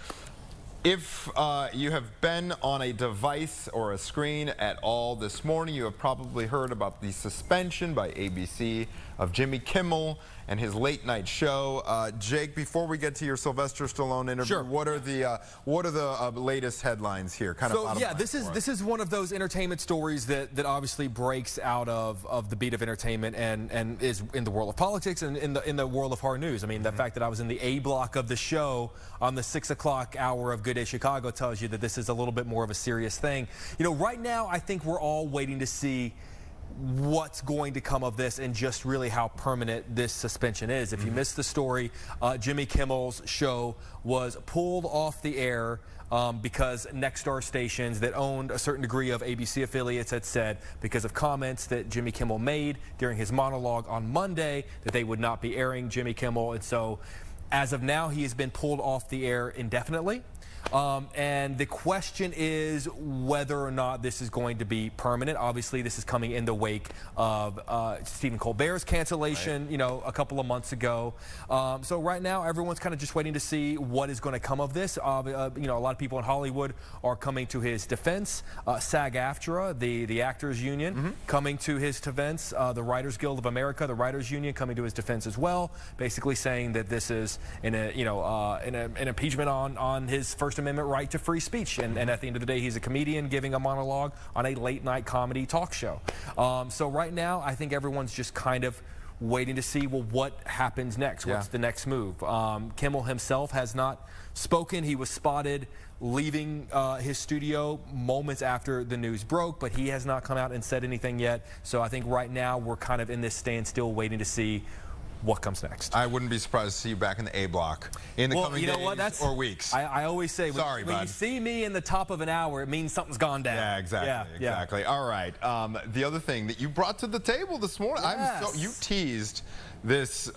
If you have been on a device or a screen at all this morning, you have probably heard about the suspension by ABC of Jimmy Kimmel and his late night show. Jake, before we get to your Sylvester Stallone interview, Sure. what are the latest headlines here? Kind So of yeah, this is one of those entertainment stories that obviously breaks out of the beat of entertainment and is in the world of politics and in the world of hard news. I mean, the fact that I was in the A block of the show on the 6 o'clock hour of Good Day Chicago tells you that this is a little bit more of a serious thing. You know, right now I think we're all waiting to see what's going to come of this and just really how permanent this suspension is. If you missed the story, Jimmy Kimmel's show was pulled off the air because Nexstar stations that owned a certain degree of ABC affiliates had said, because of comments that Jimmy Kimmel made during his monologue on Monday, that they would not be airing Jimmy Kimmel. And so As of now, he has been pulled off the air indefinitely. And the question is whether or not this is going to be permanent. Obviously, this is coming in the wake of Stephen Colbert's cancellation, you know, a couple of months ago. So right now, everyone's kind of just waiting to see what is going to come of this. You know, a lot of people in Hollywood are coming to his defense. SAG-AFTRA, the actors union, coming to his defense. The Writers Guild of America, the Writers Union, coming to his defense as well, basically saying that this is an impeachment on his First Amendment right to free speech. And at the end of the day, he's a comedian giving a monologue on a late-night comedy talk show. So right now, I think everyone's just kind of waiting to see, well, what happens next? What's the next move? Kimmel himself has not spoken. He was spotted leaving his studio moments after the news broke, but he has not come out and said anything yet. So I think right now we're kind of in this standstill waiting to see what comes next. I wouldn't be surprised to see you back in the A block in the coming days or weeks. I always say, when you see me in the top of an hour, it means something's gone down. Yeah, exactly. Exactly. All right. The other thing that you brought to the table this morning, you teased this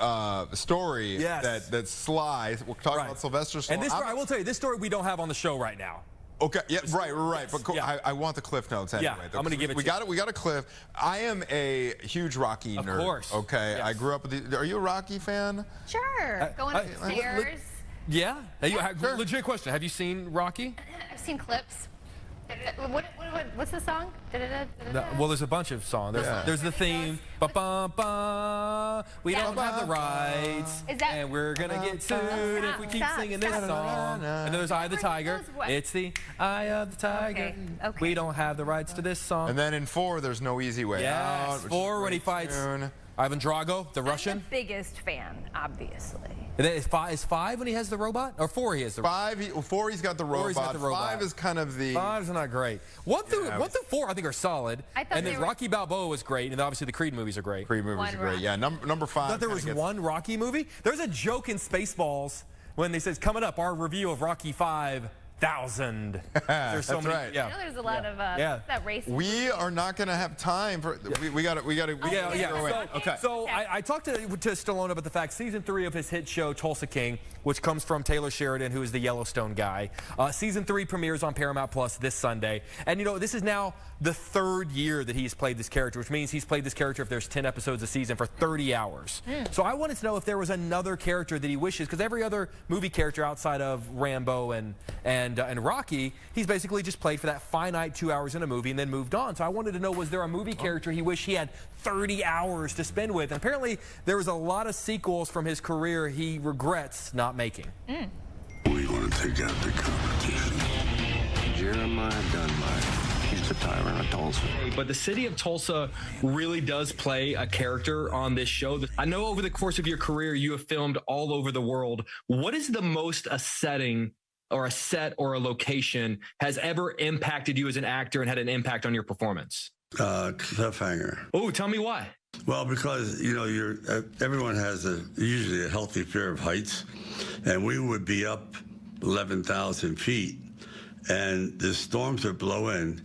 story that Sly, we're talking about Sylvester Stallone. And this story, I will tell you, this story we don't have on the show right now. Okay. Yeah. Right. But cool. I want the cliff notes anyway. Yeah, I'm gonna give it. We got a cliff. I am a huge Rocky nerd. Of course. Okay. Yes. I grew up with. Are you a Rocky fan? Sure. Going upstairs. Yeah. Legit question. Have you seen Rocky? I've seen clips. What's the song? Well, there's a bunch of songs. There's the theme. Ba-ba-ba, we don't have the rights, and we're gonna get sued if we keep singing this song. And then there's Eye of the Tiger. It's the Eye of the Tiger. Okay. We don't have the rights to this song. And then in 4, there's No Easy Way Out. 4 when he fights Ivan Drago, the Russian. I'm the biggest fan, obviously. And then is 5 when he has the robot? Or 4 he has the robot? 4 he's got the robot. 5 is kind of the... 5's not great. 1 through 4 I think are solid. And then Rocky Balboa was great, and obviously the Creed movies are great. Creed movies are great, yeah. Number 5. I thought there was one Rocky movie? There's a joke in Spaceballs when they says, coming up, our review of Rocky 5000. There's so many. Right. I know there's a lot of that race. We are not going to have time for. We got to. So I talked to Stallone about the fact season 3 of his hit show Tulsa King, which comes from Taylor Sheridan, who is the Yellowstone guy. Season 3 premieres on Paramount Plus this Sunday, and you know this is now the 3rd year that he's played this character, which means he's played this character if there's 10 episodes a season for 30 hours. So I wanted to know if there was another character that he wishes, because every other movie character outside of Rambo and Rocky, he's basically just played for that finite 2 hours in a movie and then moved on. So I wanted to know, was there a movie character he wished he had 30 hours to spend with? And apparently there was a lot of sequels from his career he regrets not making. We want to take out the competition. Jeremiah Dunbar. He's the tyrant of Tulsa. But the city of Tulsa really does play a character on this show. I know over the course of your career, you have filmed all over the world. What is the most a setting or a set or a location has ever impacted you as an actor and had an impact on your performance? Cliffhanger. Oh, tell me why. Well, because, you know, everyone has usually a healthy fear of heights, and we would be up 11,000 feet, and the storms would blow in.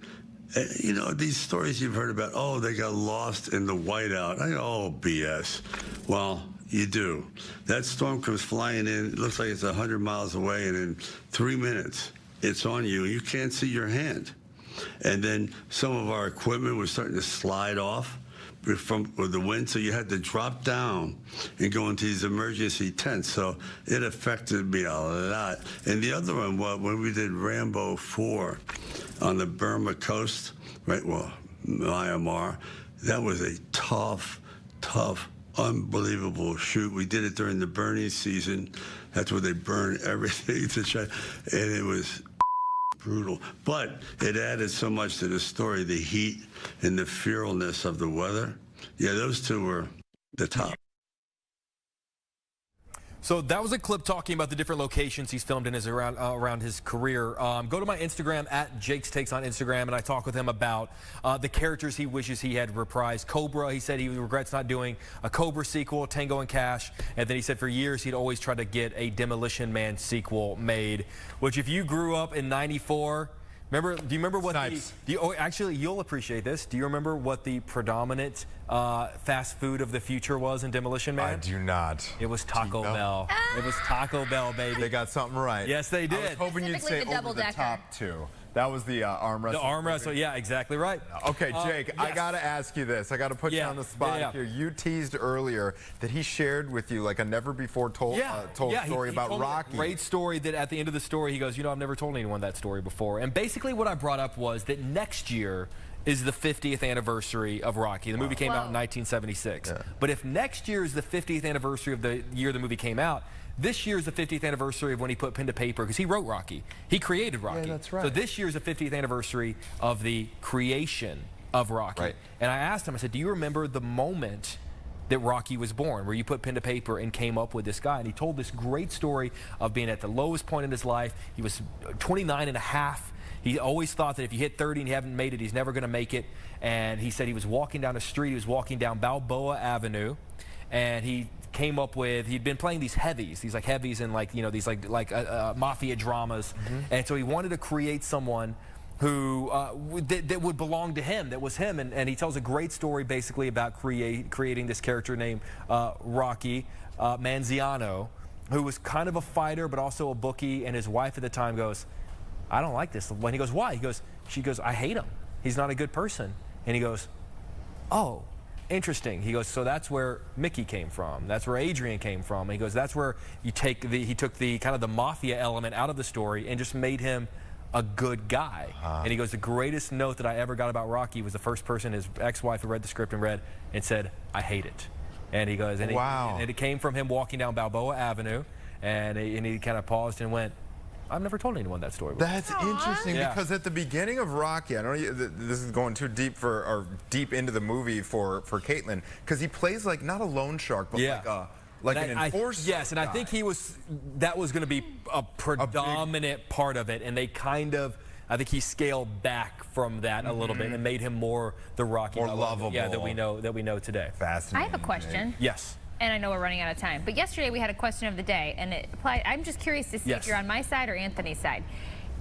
You know, these stories you've heard about, oh, they got lost in the whiteout. Oh, BS. Well, you do. That storm comes flying in. It looks like it's 100 miles away, and in 3 minutes, it's on you. You can't see your hand. And then some of our equipment was starting to slide off with the wind, so you had to drop down and go into these emergency tents. So it affected me a lot. And the other one, when we did Rambo 4 on the Burma coast, right, well, Myanmar, that was a tough, unbelievable shoot. We did it during the burning season. That's where they burn everything to try, and it was brutal. But it added so much to the story, the heat and the fearfulness of the weather. Yeah, those two were the top. So that was a clip talking about the different locations he's filmed in around his career. Go to my Instagram, at Jake's Takes on Instagram, and I talk with him about the characters he wishes he had reprised. Cobra, he said he regrets not doing a Cobra sequel, Tango and Cash, and then he said for years he'd always tried to get a Demolition Man sequel made, which if you grew up in '94 Remember? Do you remember what Snipes. actually, you'll appreciate this. Do you remember what the predominant fast food of the future was in Demolition Man? I do not. It was Taco Bell. It was Taco Bell, baby. They got something right. Yes, they did. I was hoping you'd say Specifically the over the double-decker. top too. That was the arm wrestle. The arm wrestle, yeah, exactly right. Okay, Jake, I yes. gotta ask you this. I gotta put you Yeah, on the spot yeah. here. You teased earlier that he shared with you like a never before told story he about told me a Rocky. great story that at the end of the story he goes, you know, I've never told anyone that story before. And basically what I brought up was that next year is the 50th anniversary of Rocky. The movie came out in 1976. Yeah. But if next year is the 50th anniversary of the year the movie came out, this year is the 50th anniversary of when he put pen to paper, because he wrote Rocky. He created Rocky. Yeah, that's right. So this year is the 50th anniversary of the creation of Rocky. Right. And I asked him, I said, do you remember the moment that Rocky was born, where you put pen to paper and came up with this guy? And he told this great story of being at the lowest point in his life. He was 29 and a half. He always thought that if you hit 30 and you haven't made it, he's never going to make it. And he said he was walking down the street. He was walking down Balboa Avenue, and he came up with, he'd been playing these heavies in like, you know, these like mafia dramas. And so he wanted to create someone who that would belong to him, that was him. And he tells a great story basically about creating this character named Rocky Manziano, who was kind of a fighter but also a bookie. And his wife at the time goes, I don't like this. When he goes, why? She goes, I hate him. He's not a good person. And he goes, oh, interesting. He goes, so that's where Mickey came from. That's where Adrian came from. And he goes, that's where he took the kind of the mafia element out of the story and just made him a good guy. And he goes, the greatest note that I ever got about Rocky was the first person his ex-wife had read the script and read and said, I hate it. And he goes, and it came from him walking down Balboa Avenue, and he kind of paused and went, I've never told anyone that story before. That's interesting because at the beginning of Rocky, I don't know, this is going too deep deep into the movie for Caitlin, because he plays like not a loan shark, but like an enforcer. Yes, and I think that was going to be a predominant part of it, and they kind of, I think he scaled back from that a little bit and made him more the Rocky, more lovable, that we know today. Fascinating. I have a question. Yes. And I know we're running out of time, but yesterday we had a question of the day, and it applied. I'm just curious to see if you're on my side or Anthony's side.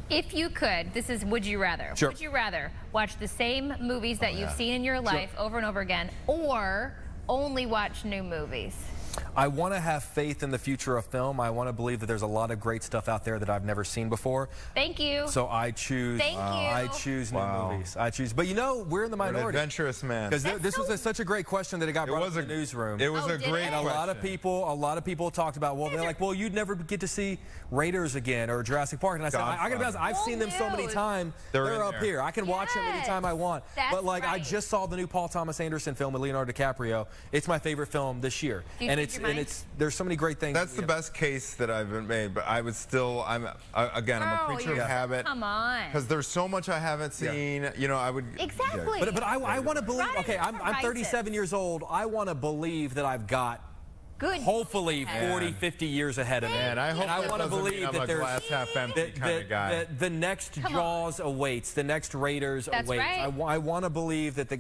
If you could, this is would you rather? Sure. Would you rather watch the same movies that you've seen in your life over and over again, or only watch new movies? I want to have faith in the future of film. I want to believe that there's a lot of great stuff out there that I've never seen before. Thank you. So I choose. Thank you. I choose new movies. I choose. But you know, we're in the minority. You're an adventurous man. Because this was such a great question that it got brought up in the newsroom. It was a great And a lot of people talked about. Well, they're like, well, you'd never get to see Raiders again or Jurassic Park. And I said, I gotta be honest, I've seen them so many times. They're up here. I can watch them anytime I want. But like, I just saw the new Paul Thomas Anderson film with Leonardo DiCaprio. It's my favorite film this year, and it's there's so many great things. That's the best case that I've been made, but I would still, I'm a creature of habit. Come on. Because there's so much I haven't seen. You know, I would. Exactly. But I want to believe. Okay, I'm 37 years old. I want to believe that I've got hopefully 40, 50 years ahead of me. Man, I hope I want to believe that there's glass half empty kind of guy. That the next Jaws awaits, the next Raiders awaits. Right. I want to believe that Tia,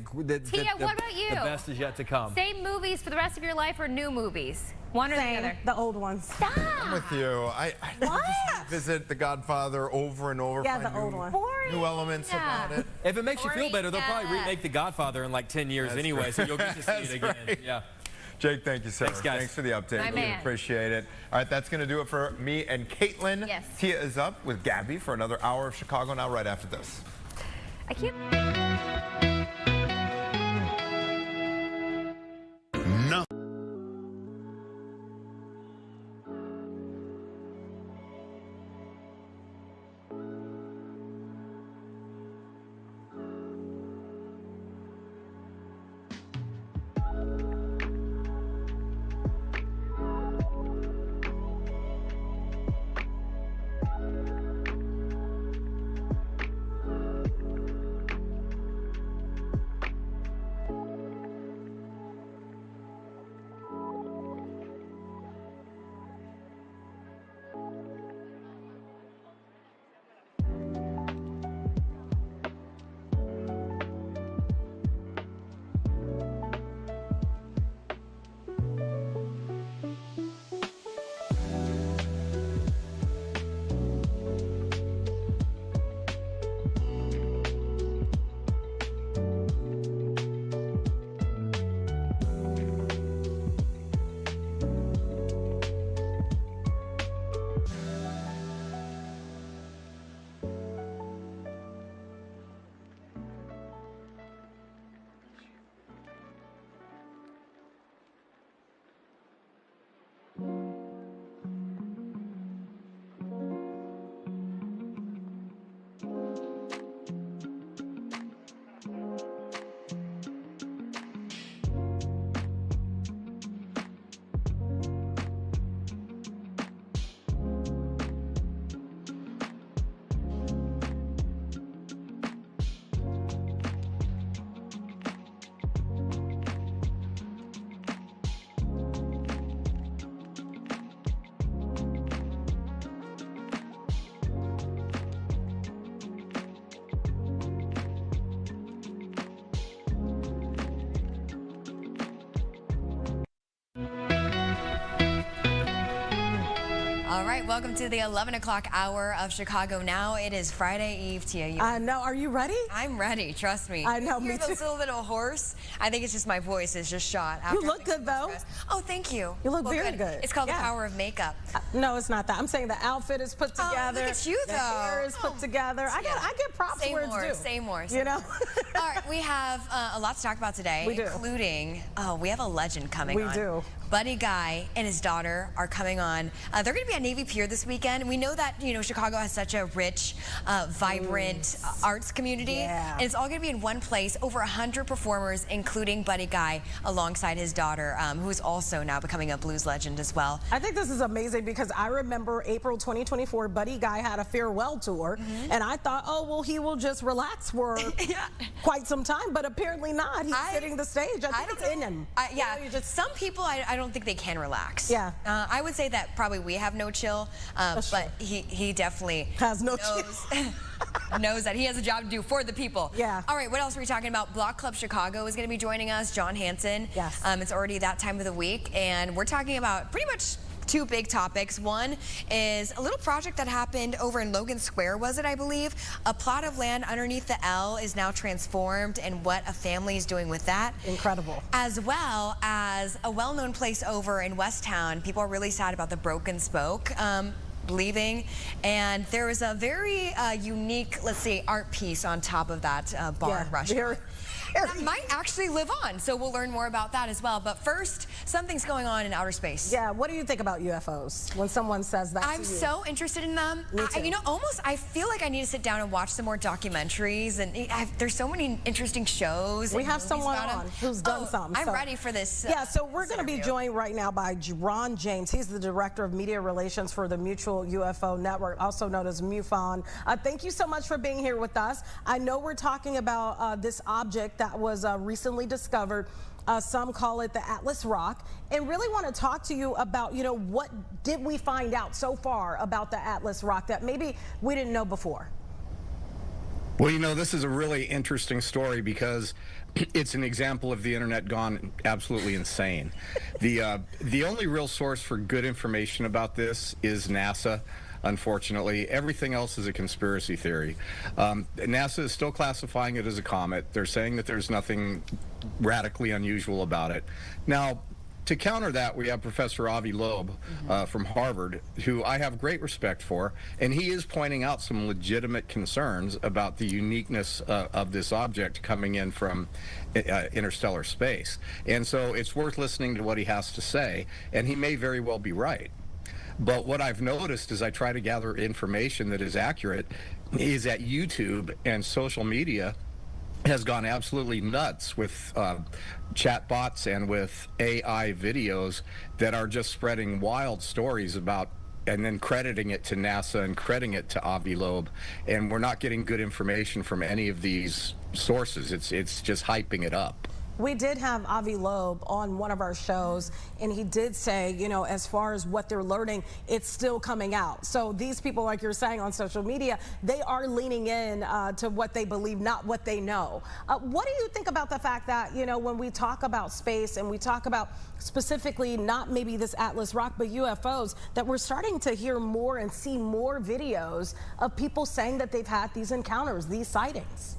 what about you? The best is yet to come. Same movies for the rest of your life or new movies? One or the other? The old ones. Stop. I'm with you. I just visit The Godfather over and over. Yeah, the old one. New elements about it. If it makes you feel better, they'll probably remake The Godfather in like 10 years anyway, so you'll get to see it again. Right. Yeah. Jake, thank you, sir. Thanks, guys. Thanks for the update. My Really man. appreciate it. All right, that's going to do it for me and Caitlin. Yes. Tia is up with Gabby for another hour of Chicago Now right after this. I can't. All right, welcome to the 11 o'clock hour of Chicago Now. It is Friday Eve, Tia. I know. Are you ready? I'm ready, trust me. I know, you me hear too. those little bit of hoarse? I think it's just my voice is just shot. You look good, though. Oh, thank you. You look very good. It's called the power of makeup. No, it's not that. I'm saying the outfit is put together. Look at you, though. The hair is put together. I get props where it's due. Say more. You know? All right, we have a lot to talk about today. We do. Including, we have a legend coming on. We do. Buddy Guy and his daughter are coming on. They're going to be at Navy Pier this weekend. We know that, Chicago has such a rich, vibrant arts community. Yeah. And it's all going to be in one place. Over 100 performers, including Buddy Guy, alongside his daughter, who is also now becoming a blues legend as well. I think this is amazing because I remember April 2024, Buddy Guy had a farewell tour. And I thought, oh, well, he will just relax for quite some time. But apparently not. He's sitting the stage. I think it's in him. Some people, I don't think they can relax. Yeah. I would say that probably we have no chill, but he definitely has no chill. knows that he has a job to do for the people. Yeah. All right, what else are we talking about? Block Club Chicago is going to be joining us. John Hanson. Yes. It's already that time of the week, and we're talking about pretty much two big topics. One is a little project that happened over in Logan Square, was it, I believe? A plot of land underneath the L is now transformed, and what a family is doing with that. Incredible. As well as a well-known place over in Westtown. People are really sad about the Broken Spoke leaving, and there was a very unique, let's say, art piece on top of that bar and restaurant. That might actually live on, so we'll learn more about that as well. But first, something's going on in outer space. Yeah, what do you think about UFOs when someone says that I'm to you? so interested in them. Me too. Almost I feel like I need to sit down and watch some more documentaries, and there's so many interesting shows. We have someone on who's done some. I'm ready for this. Yeah, so we're going to be joined right now by Ron James. He's the Director of Media Relations for the Mutual UFO Network, also known as MUFON. Thank you so much for being here with us. I know we're talking about this object that was recently discovered. Some call it the Atlas Rock, and really want to talk to you about, what did we find out so far about the Atlas Rock that maybe we didn't know before? Well, this is a really interesting story because it's an example of the internet gone absolutely insane. The only real source for good information about this is NASA. Unfortunately, everything else is a conspiracy theory. NASA is still classifying it as a comet. They're saying that there's nothing radically unusual about it. Now, to counter that, we have Professor Avi Loeb from Harvard, who I have great respect for, and he is pointing out some legitimate concerns about the uniqueness of this object coming in from interstellar space. And so it's worth listening to what he has to say, and he may very well be right. But what I've noticed as I try to gather information that is accurate is that YouTube and social media has gone absolutely nuts with chat bots and with AI videos that are just spreading wild stories about and then crediting it to NASA and crediting it to Avi Loeb. And we're not getting good information from any of these sources. It's just hyping it up. We did have Avi Loeb on one of our shows, and he did say, as far as what they're learning, it's still coming out. So these people, like you're saying on social media, they are leaning in to what they believe, not what they know. What do you think about the fact that, when we talk about space and we talk about specifically not maybe this Atlas Rock, but UFOs, that we're starting to hear more and see more videos of people saying that they've had these encounters, these sightings?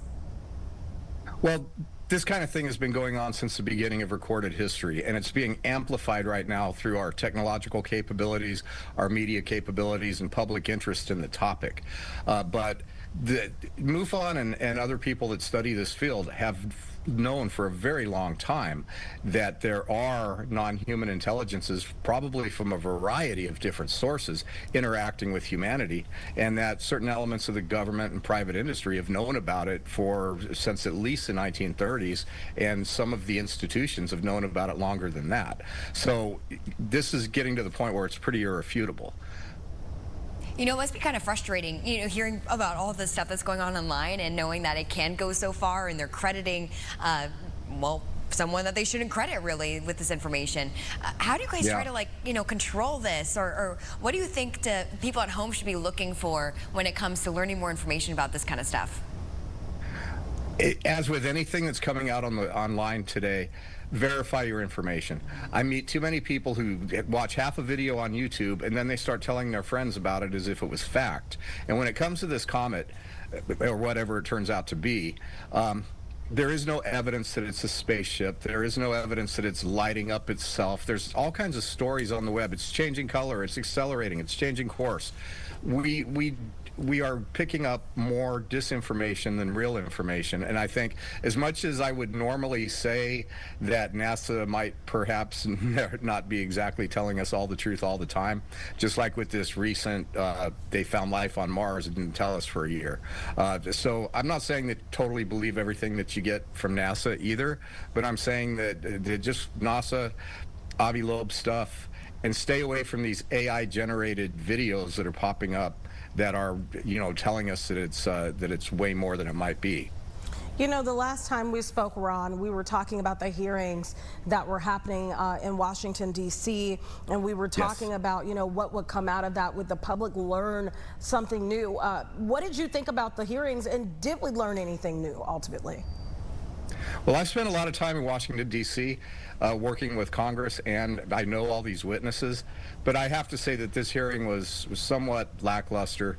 Well, this kind of thing has been going on since the beginning of recorded history, and it's being amplified right now through our technological capabilities, our media capabilities, and public interest in the topic. But the MUFON and other people that study this field have known for a very long time that there are non-human intelligences, probably from a variety of different sources, interacting with humanity, and that certain elements of the government and private industry have known about it since at least the 1930s, and some of the institutions have known about it longer than that. So this is getting to the point where it's pretty irrefutable. It must be kind of frustrating, hearing about all this stuff that's going on online and knowing that it can go so far, and they're crediting, someone that they shouldn't credit, really, with this information. How do you guys try to, control this? Or what do you think people at home should be looking for when it comes to learning more information about this kind of stuff? As with anything that's coming out online today, verify your information. I meet too many people who watch half a video on YouTube and then they start telling their friends about it as if it was fact. And when it comes to this comet, or whatever it turns out to be, there is no evidence that it's a spaceship. There is no evidence that it's lighting up itself. There's all kinds of stories on the web. It's changing color, it's accelerating, it's changing course. We are picking up more disinformation than real information. And I think as much as I would normally say that NASA might perhaps not be exactly telling us all the truth all the time, just like with this recent, they found life on Mars and didn't tell us for a year. So I'm not saying that totally believe everything that you get from NASA either, but I'm saying that just NASA, Avi Loeb stuff, and stay away from these AI-generated videos that are popping up that are, telling us that it's way more than it might be. You know, the last time we spoke, Ron, we were talking about the hearings that were happening in Washington, D.C., and we were talking about, what would come out of that. Would the public learn something new? What did you think about the hearings, and did we learn anything new ultimately? Well, I've spent a lot of time in Washington, D.C., working with Congress, and I know all these witnesses, but I have to say that this hearing was somewhat lackluster.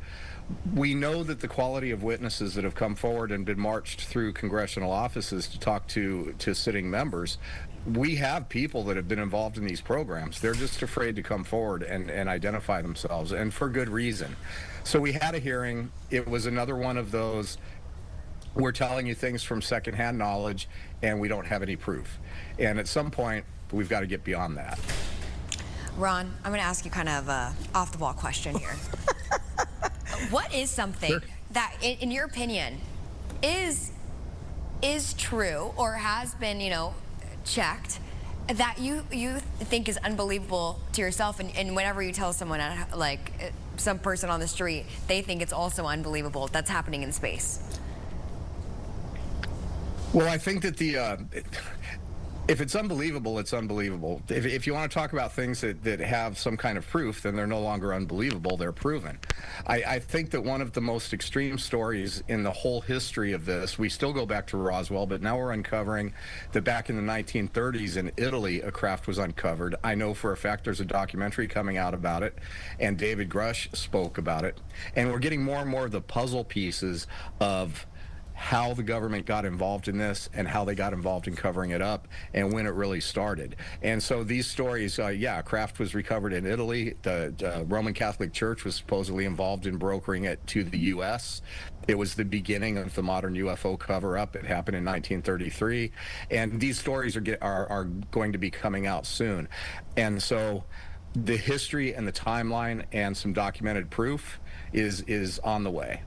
We know that the quality of witnesses that have come forward and been marched through congressional offices to talk to sitting members, we have people that have been involved in these programs. They're just afraid to come forward and identify themselves, and for good reason. So we had a hearing. It was another one of those, we're telling you things from secondhand knowledge and we don't have any proof. And at some point, we've got to get beyond that. Ron, I'm going to ask you kind of a off-the-wall question here. What is something that, in your opinion, is true or has been, checked, that you think is unbelievable to yourself, and whenever you tell someone, like some person on the street, they think it's also unbelievable that's happening in space? Well, I think that if it's unbelievable, it's unbelievable. If you want to talk about things that have some kind of proof, then they're no longer unbelievable, they're proven. I think that one of the most extreme stories in the whole history of this, we still go back to Roswell, but now we're uncovering that back in the 1930s in Italy, a craft was uncovered. I know for a fact there's a documentary coming out about it, and David Grush spoke about it. And we're getting more and more of the puzzle pieces of how the government got involved in this and how they got involved in covering it up and when it really started. And so these stories, a craft was recovered in Italy. The Roman Catholic Church was supposedly involved in brokering it to the U.S. It was the beginning of the modern UFO cover-up. It happened in 1933. And these stories are going to be coming out soon. And so the history and the timeline and some documented proof is on the way.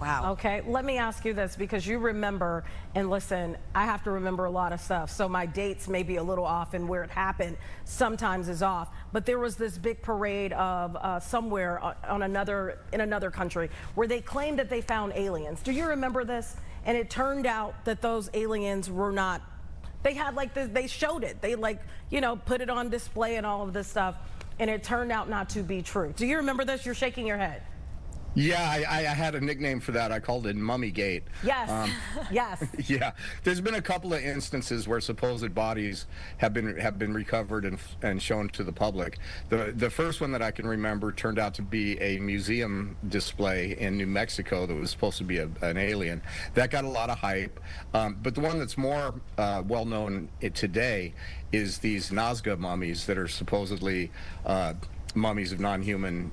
Wow. Okay, let me ask you this, because you remember, and listen, I have to remember a lot of stuff, so my dates may be a little off, and where it happened sometimes is off. But there was this big parade of somewhere in another country where they claimed that they found aliens. Do you remember this? And it turned out that those aliens were not. They had they showed it. They put it on display and all of this stuff, and it turned out not to be true. Do you remember this? You're shaking your head. Yeah, I had a nickname for that. I called it Mummygate. Yes. Yes. Yeah, there's been a couple of instances where supposed bodies have been recovered and shown to the public. The first one that I can remember turned out to be a museum display in New Mexico that was supposed to be an alien. That got a lot of hype. But the one that's more well known today is these Nazca mummies that are supposedly mummies of non-human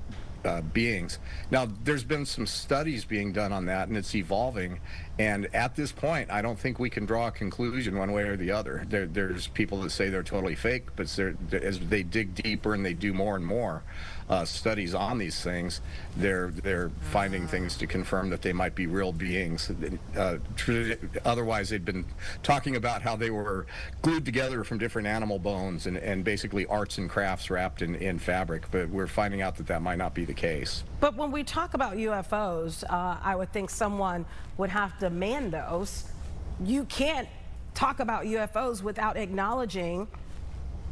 beings. Now, there's been some studies being done on that, and it's evolving. And at this point, I don't think we can draw a conclusion one way or the other. There's people that say they're totally fake, but as they dig deeper and they do more and more studies on these things, they're finding things to confirm that they might be real beings. Otherwise, they'd been talking about how they were glued together from different animal bones and basically arts and crafts wrapped in fabric. But we're finding out that that might not be the case. But when we talk about UFOs, I would think someone would have to man those. You can't talk about UFOs without acknowledging,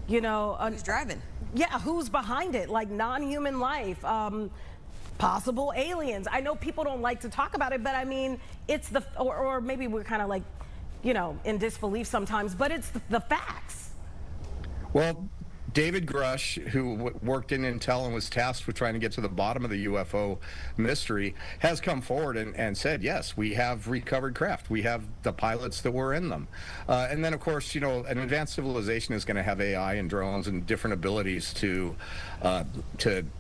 who's driving? Yeah, who's behind it, like non-human life, possible aliens. I know people don't like to talk about it, but I mean, it's or maybe we're kind of you know, in disbelief sometimes, but it's the facts. Well, David Grush, who worked in Intel and was tasked with trying to get to the bottom of the UFO mystery, has come forward and said, yes, we have recovered craft. We have the pilots that were in them. And then, of course, you know, an advanced civilization is going to have AI and drones and different abilities to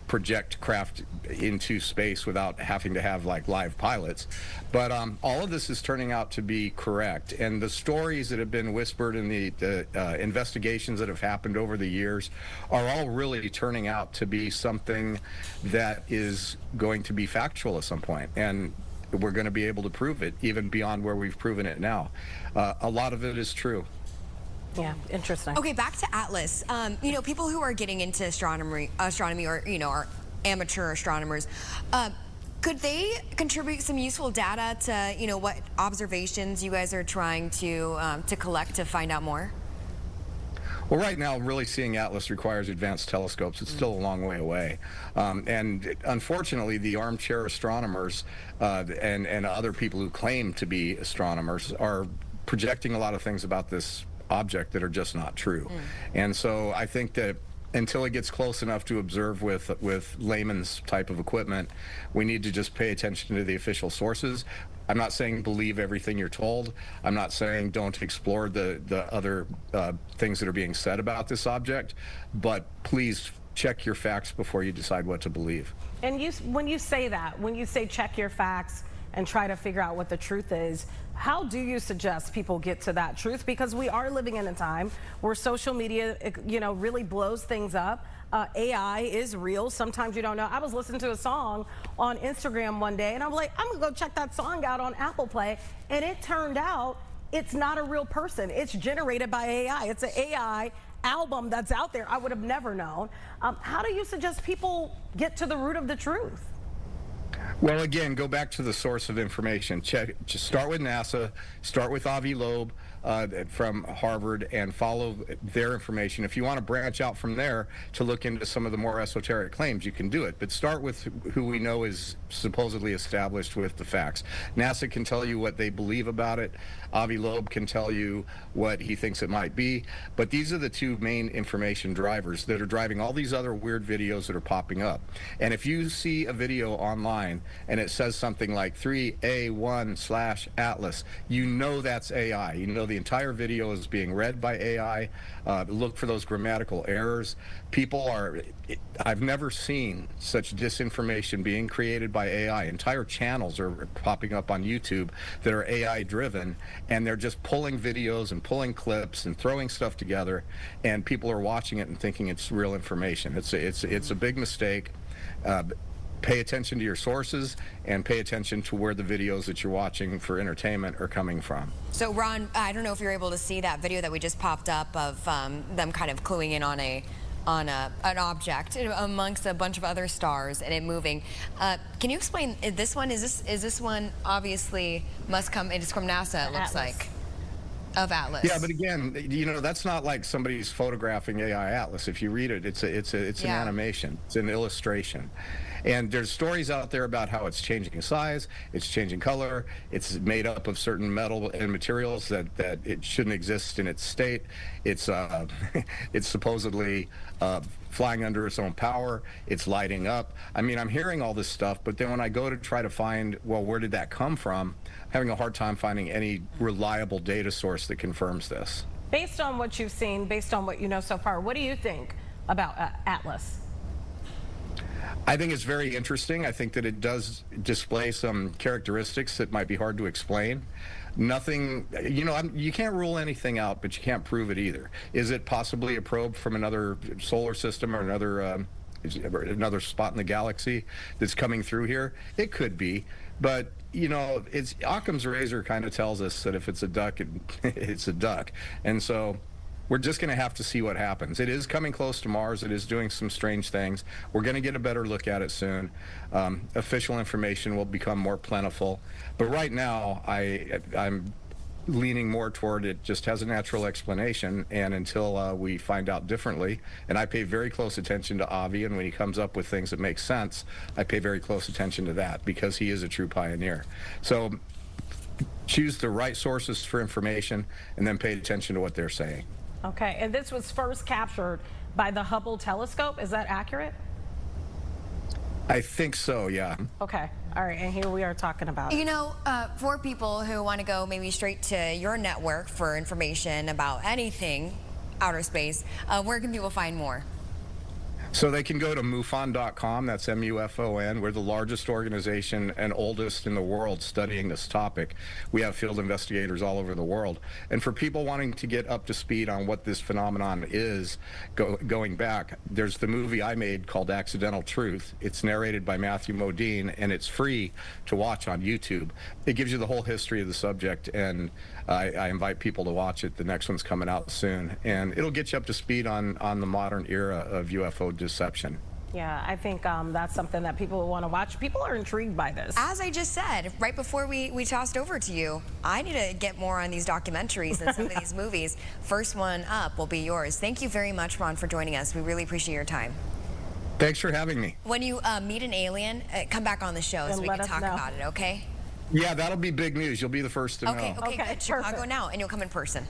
project craft into space without having to have like live pilots. But all of this is turning out to be correct. And the stories that have been whispered in the investigations that have happened over the years are all really turning out to be something that is going to be factual at some point. And we're going to be able to prove it even beyond where we've proven it now. A lot of it is true. Yeah, interesting. Okay, back to Atlas. You know, people who are getting into astronomy or, you know, are amateur astronomers, could they contribute some useful data to, you know, what observations you guys are trying to collect to find out more? Well, right now, really seeing Atlas requires advanced telescopes. It's still a long way away. And unfortunately, the armchair astronomers and other people who claim to be astronomers are projecting a lot of things about this object that are just not true. And so I think that until it gets close enough to observe with layman's type of equipment, we need to just pay attention to the official sources. I'm not saying believe everything you're told. I'm not saying don't explore the other things that are being said about this object, but please check your facts before you decide what to believe. And when you say that, when you say check your facts and try to figure out what the truth is, how do you suggest people get to that truth? Because we are living in a time where social media, you know, really blows things up. AI is real. Sometimes you don't know. I was listening to a song on Instagram one day, and I'm like, I'm gonna go check that song out on Apple Play, and it turned out it's not a real person. It's generated by AI. It's an AI album that's out there. I would have never known. How do you suggest people get to the root of the truth? Well, again, go back to the source of information. Just start with NASA, start with Avi Loeb from Harvard, and follow their information. If you want to branch out from there to look into some of the more esoteric claims, you can do it. But start with who we know is supposedly established with the facts. NASA can tell you what they believe about it. Avi Loeb can tell you what he thinks it might be. But these are the two main information drivers that are driving all these other weird videos that are popping up. And if you see a video online and it says something like 3A1/Atlas, you know that's AI. You know the entire video is being read by AI. Look for those grammatical errors. I've never seen such disinformation being created by AI. Entire channels are popping up on YouTube that are AI driven, and they're just pulling videos and pulling clips and throwing stuff together, and people are watching it and thinking it's real information. It's a big mistake. Pay attention to your sources and pay attention to where the videos that you're watching for entertainment are coming from. So Ron, I don't know if you're able to see that video that we just popped up of them kind of cluing in on an object amongst a bunch of other stars and it moving. Can you explain this one? Is this one obviously must come? It's from NASA. It looks like. Of Atlas. Yeah, but again, you know, that's not like somebody's photographing AI Atlas. If you read it, it's an animation. It's an illustration. And there's stories out there about how it's changing size, it's changing color, it's made up of certain metal and materials that it shouldn't exist in its state. It's it's supposedly flying under its own power. It's lighting up. I mean, I'm hearing all this stuff, but then when I go to try to find, well, where did that come from? I'm having a hard time finding any reliable data source that confirms this. Based on what you've seen, based on what you know so far, what do you think about Atlas? I think it's very interesting. I think that it does display some characteristics that might be hard to explain. Nothing, you know, you can't rule anything out, but you can't prove it either. Is it possibly a probe from another solar system or another spot in the galaxy that's coming through here? It could be, but you know, Occam's razor kind of tells us that if it's a duck, it's a duck, and so we're just going to have to see what happens. It is coming close to Mars. It is doing some strange things. We're going to get a better look at it soon. Official information will become more plentiful. But right now, I'm leaning more toward it just has a natural explanation, and until we find out differently, and I pay very close attention to Avi, and when he comes up with things that make sense, I pay very close attention to that because he is a true pioneer. So choose the right sources for information, and then pay attention to what they're saying. Okay, and this was first captured by the Hubble telescope. Is that accurate? I think so, yeah. Okay, all right, and here we are talking about it. You know, for people who want to go maybe straight to your network for information about anything outer space, where can people find more? So they can go to MUFON.com, that's MUFON. We're the largest organization and oldest in the world studying this topic. We have field investigators all over the world. And for people wanting to get up to speed on what this phenomenon is, going back, there's the movie I made called Accidental Truth. It's narrated by Matthew Modine, and it's free to watch on YouTube. It gives you the whole history of the subject, and I invite people to watch it. The next one's coming out soon. And it'll get you up to speed on the modern era of UFO deception. Yeah, I think that's something that people will want to watch. People are intrigued by this. As I just said, right before we tossed over to you, I need to get more on these documentaries and some of these movies. First one up will be yours. Thank you very much, Ron, for joining us. We really appreciate your time. Thanks for having me. When you meet an alien, come back on the show so we can talk about it, okay? Yeah, that'll be big news. You'll be the first to know. Okay, good. Chicago Now, and you'll come in person.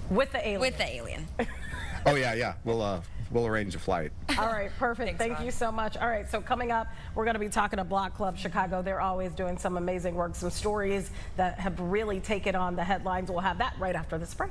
With the alien. With the alien. Oh, yeah. We'll arrange a flight. All right, perfect. Thank you so much. All right, so coming up, we're going to be talking to Block Club Chicago. They're always doing some amazing work, some stories that have really taken on the headlines. We'll have that right after this break.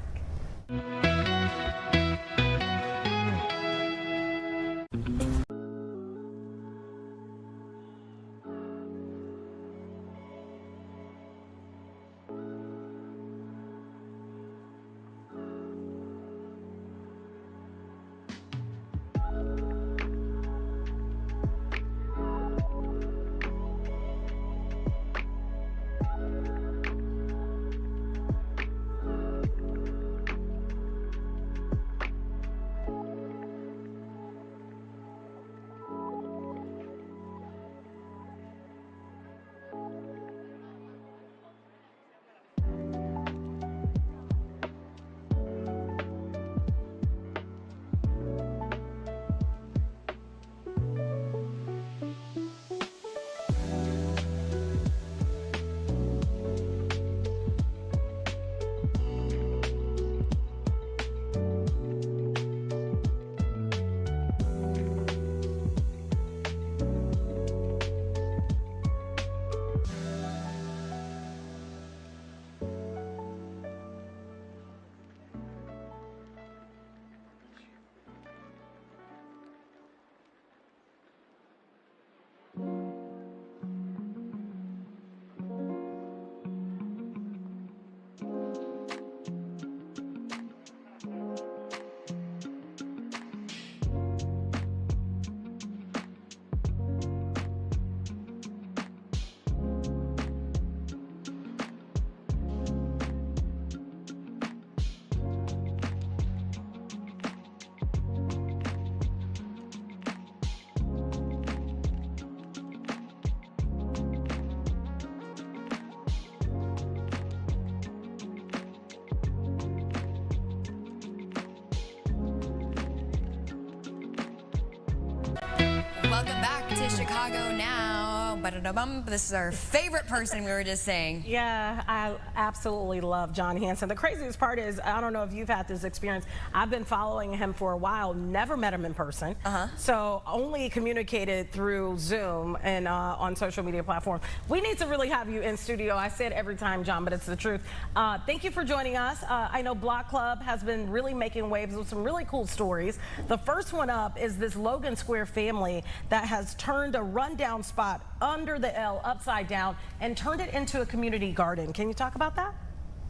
Welcome back to Chicago Now. Ba-da-da-bum. This is our favorite person we were just saying. Yeah, I absolutely love John Hanson. The craziest part is, I don't know if you've had this experience, I've been following him for a while, never met him in person. So only communicated through Zoom and on social media platforms. We need to really have you in studio. I say it every time, John, but it's the truth. Thank you for joining us. I know Block Club has been really making waves with some really cool stories. The first one up is this Logan Square family that has turned a rundown spot under the L upside down and turned it into a community garden. Can you talk about that?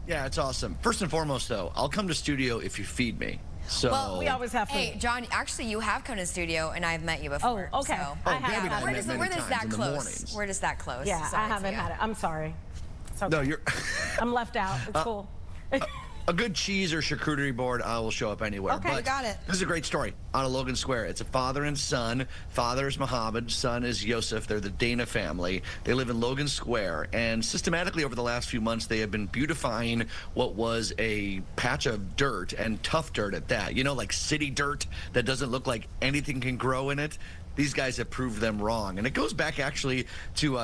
Yeah, it's awesome. First and foremost, though, I'll come to studio if you feed me. So well, we always have food. Hey, John, actually, you have come to the studio, and I've met you before. Oh, okay. So. We're just that close. We're just that close. Yeah, I haven't had it. I'm sorry. It's okay. No, you're. I'm left out. It's cool. A good cheese or charcuterie board, I will show up anywhere. Okay, but got it. This is a great story out of Logan Square. It's a father and son. Father is Mohammed, son is Yosef. They're the Dana family. They live in Logan Square, and systematically over the last few months, they have been beautifying what was a patch of dirt, and tough dirt at that. You know, like city dirt that doesn't look like anything can grow in it. these guys have proved them wrong. And it goes back actually to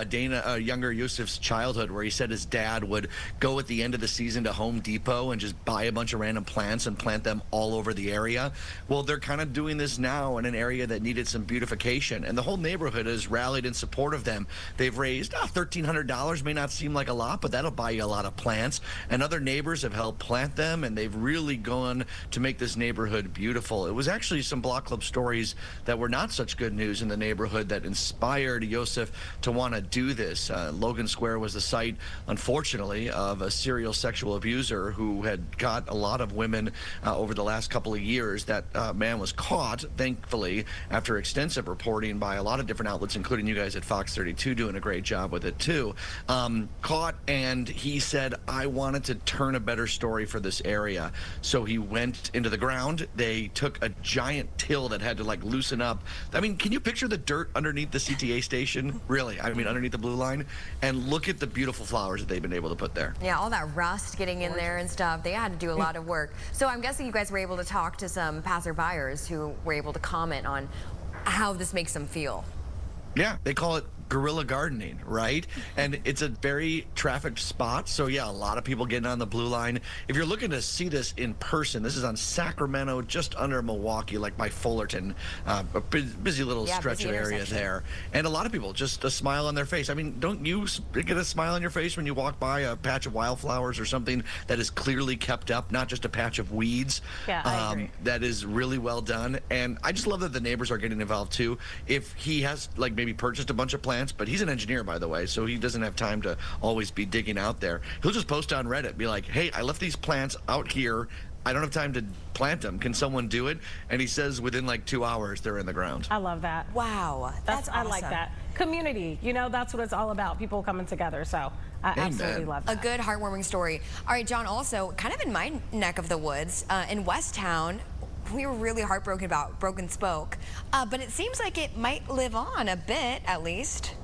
younger Yusuf's childhood, where he said his dad would go at the end of the season to Home Depot and just buy a bunch of random plants and plant them all over the area. Well, they're kind of doing this now in an area that needed some beautification, and the whole neighborhood has rallied in support of them. They've raised $1,300, may not seem like a lot, but that'll buy you a lot of plants, and other neighbors have helped plant them, and they've really gone to make this neighborhood beautiful. It was actually some Block Club stories that were not such good news in the neighborhood that inspired Yusuf to want to do this. Logan Square was the site, unfortunately, of a serial sexual abuser who had got a lot of women over the last couple of years. That man was caught, thankfully, after extensive reporting by a lot of different outlets, including you guys at Fox 32 doing a great job with it too. Caught, and he said, I wanted to turn a better story for this area. So he went into the ground. They took a giant till that had to like loosen up. I mean, can you picture the dirt underneath the CTA station? Really, I mean, underneath the blue line, and look at the beautiful flowers that they've been able to put there. Yeah, all that rust getting in there and stuff. They had to do a lot of work. So I'm guessing you guys were able to talk to some passerbyers who were able to comment on how this makes them feel. Yeah, they call it guerrilla gardening, right? And it's a very trafficked spot. So yeah, a lot of people getting on the blue line. If you're looking to see this in person, this is on Sacramento, just under Milwaukee, like by Fullerton, a busy little stretch of area there. And a lot of people, just a smile on their face. I mean, don't you get a smile on your face when you walk by a patch of wildflowers or something that is clearly kept up, not just a patch of weeds? Yeah, I agree. That is really well done. And I just love that the neighbors are getting involved too. If he has like maybe purchased a bunch of plants, but he's an engineer, by the way, so he doesn't have time to always be digging out there. He'll just post on Reddit, be like, hey, I left these plants out here. I don't have time to plant them. Can someone do it? And he says within like 2 hours, they're in the ground. I love that. Wow, that's awesome. I like that. Community, you know, that's what it's all about. People coming together. So I absolutely love that. A good, heartwarming story. All right, John, also kind of in my neck of the woods, in Westtown, we were really heartbroken about Broken Spoke, but it seems like it might live on a bit, at least.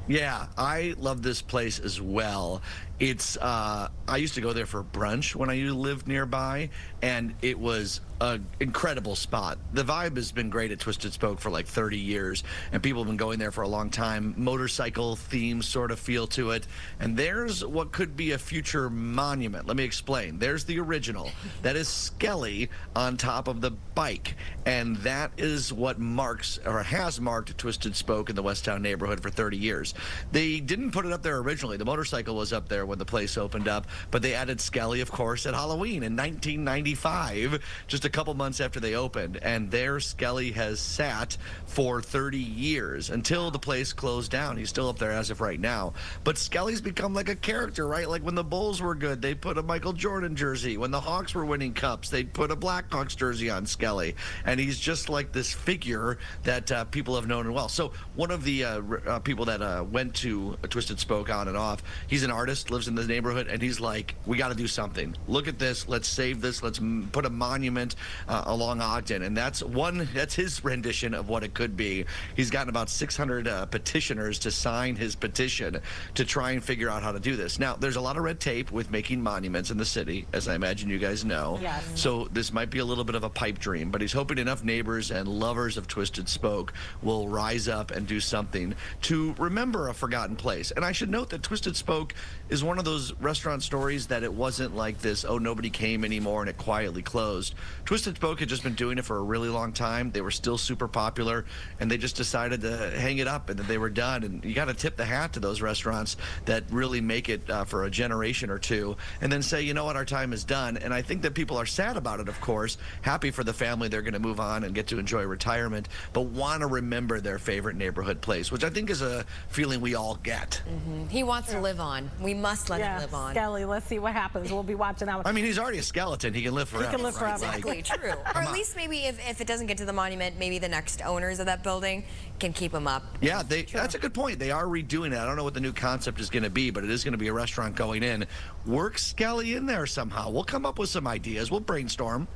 Yeah, I love this place as well. It's I used to go there for brunch when I lived nearby, and it was an incredible spot. The vibe has been great at Twisted Spoke for like 30 years, and people have been going there for a long time. Motorcycle theme sort of feel to it, and there's what could be a future monument. Let me explain. There's the original. That is Skelly on top of the bike, and that is what marks or has marked Twisted Spoke in the Westtown neighborhood for 30 years. They didn't put it up there originally. The motorcycle was up there when the place opened up, but they added Skelly, of course, at Halloween in 1995, just a couple months after they opened, and there Skelly has sat for 30 years until the place closed down. He's still up there as of right now, but Skelly's become like a character, right? Like when the Bulls were good, they put a Michael Jordan jersey. When the Hawks were winning cups, they'd put a Blackhawks jersey on Skelly, and he's just like this figure that people have known well. So one of the people that went to Twisted Spoke on and off, he's an artist, lives in the neighborhood, and he's like, we got to do something. Look at this. Let's save this. Let's put a monument along Ogden. And that's his rendition of what it could be. He's gotten about 600 petitioners to sign his petition to try and figure out how to do this. Now, there's a lot of red tape with making monuments in the city, as I imagine you guys know. Yes. So this might be a little bit of a pipe dream, but he's hoping enough neighbors and lovers of Twisted Spoke will rise up and do something to remember a forgotten place. And I should note that Twisted Spoke is one of those restaurant stories that it wasn't like this, oh, nobody came anymore and it quietly closed. Twisted Spoke had just been doing it for a really long time. They were still super popular, and they just decided to hang it up, and then they were done. And you got to tip the hat to those restaurants that really make it for a generation or two, and then say, you know what, our time is done. And I think that people are sad about it, of course, happy for the family they're going to move on and get to enjoy retirement, but want to remember their favorite neighborhood place, which I think is a feeling we all get. Mm-hmm. He wants to live on. We must let him live on. Skelly, let's see what happens. We'll be watching out. I mean, he's already a skeleton. He can live forever. He can live forever. Right? Exactly, true. Or at least maybe if it doesn't get to the monument, maybe the next owners of that building can keep him up. Yeah, that's a good point. They are redoing it. I don't know what the new concept is going to be, but it is going to be a restaurant going in. Work Skelly in there somehow. We'll come up with some ideas. We'll brainstorm.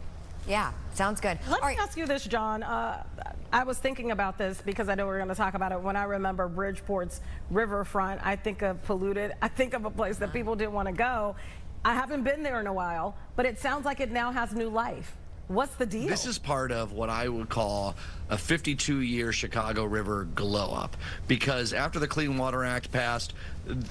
Yeah, sounds good. Let me ask you this, John. I was thinking about this because I know we're going to talk about it. When I remember Bridgeport's riverfront, I think of polluted. I think of a place that people didn't want to go. I haven't been there in a while, but it sounds like it now has new life. What's the deal? This is part of what I would call a 52-year Chicago River glow up, because after the Clean Water Act passed,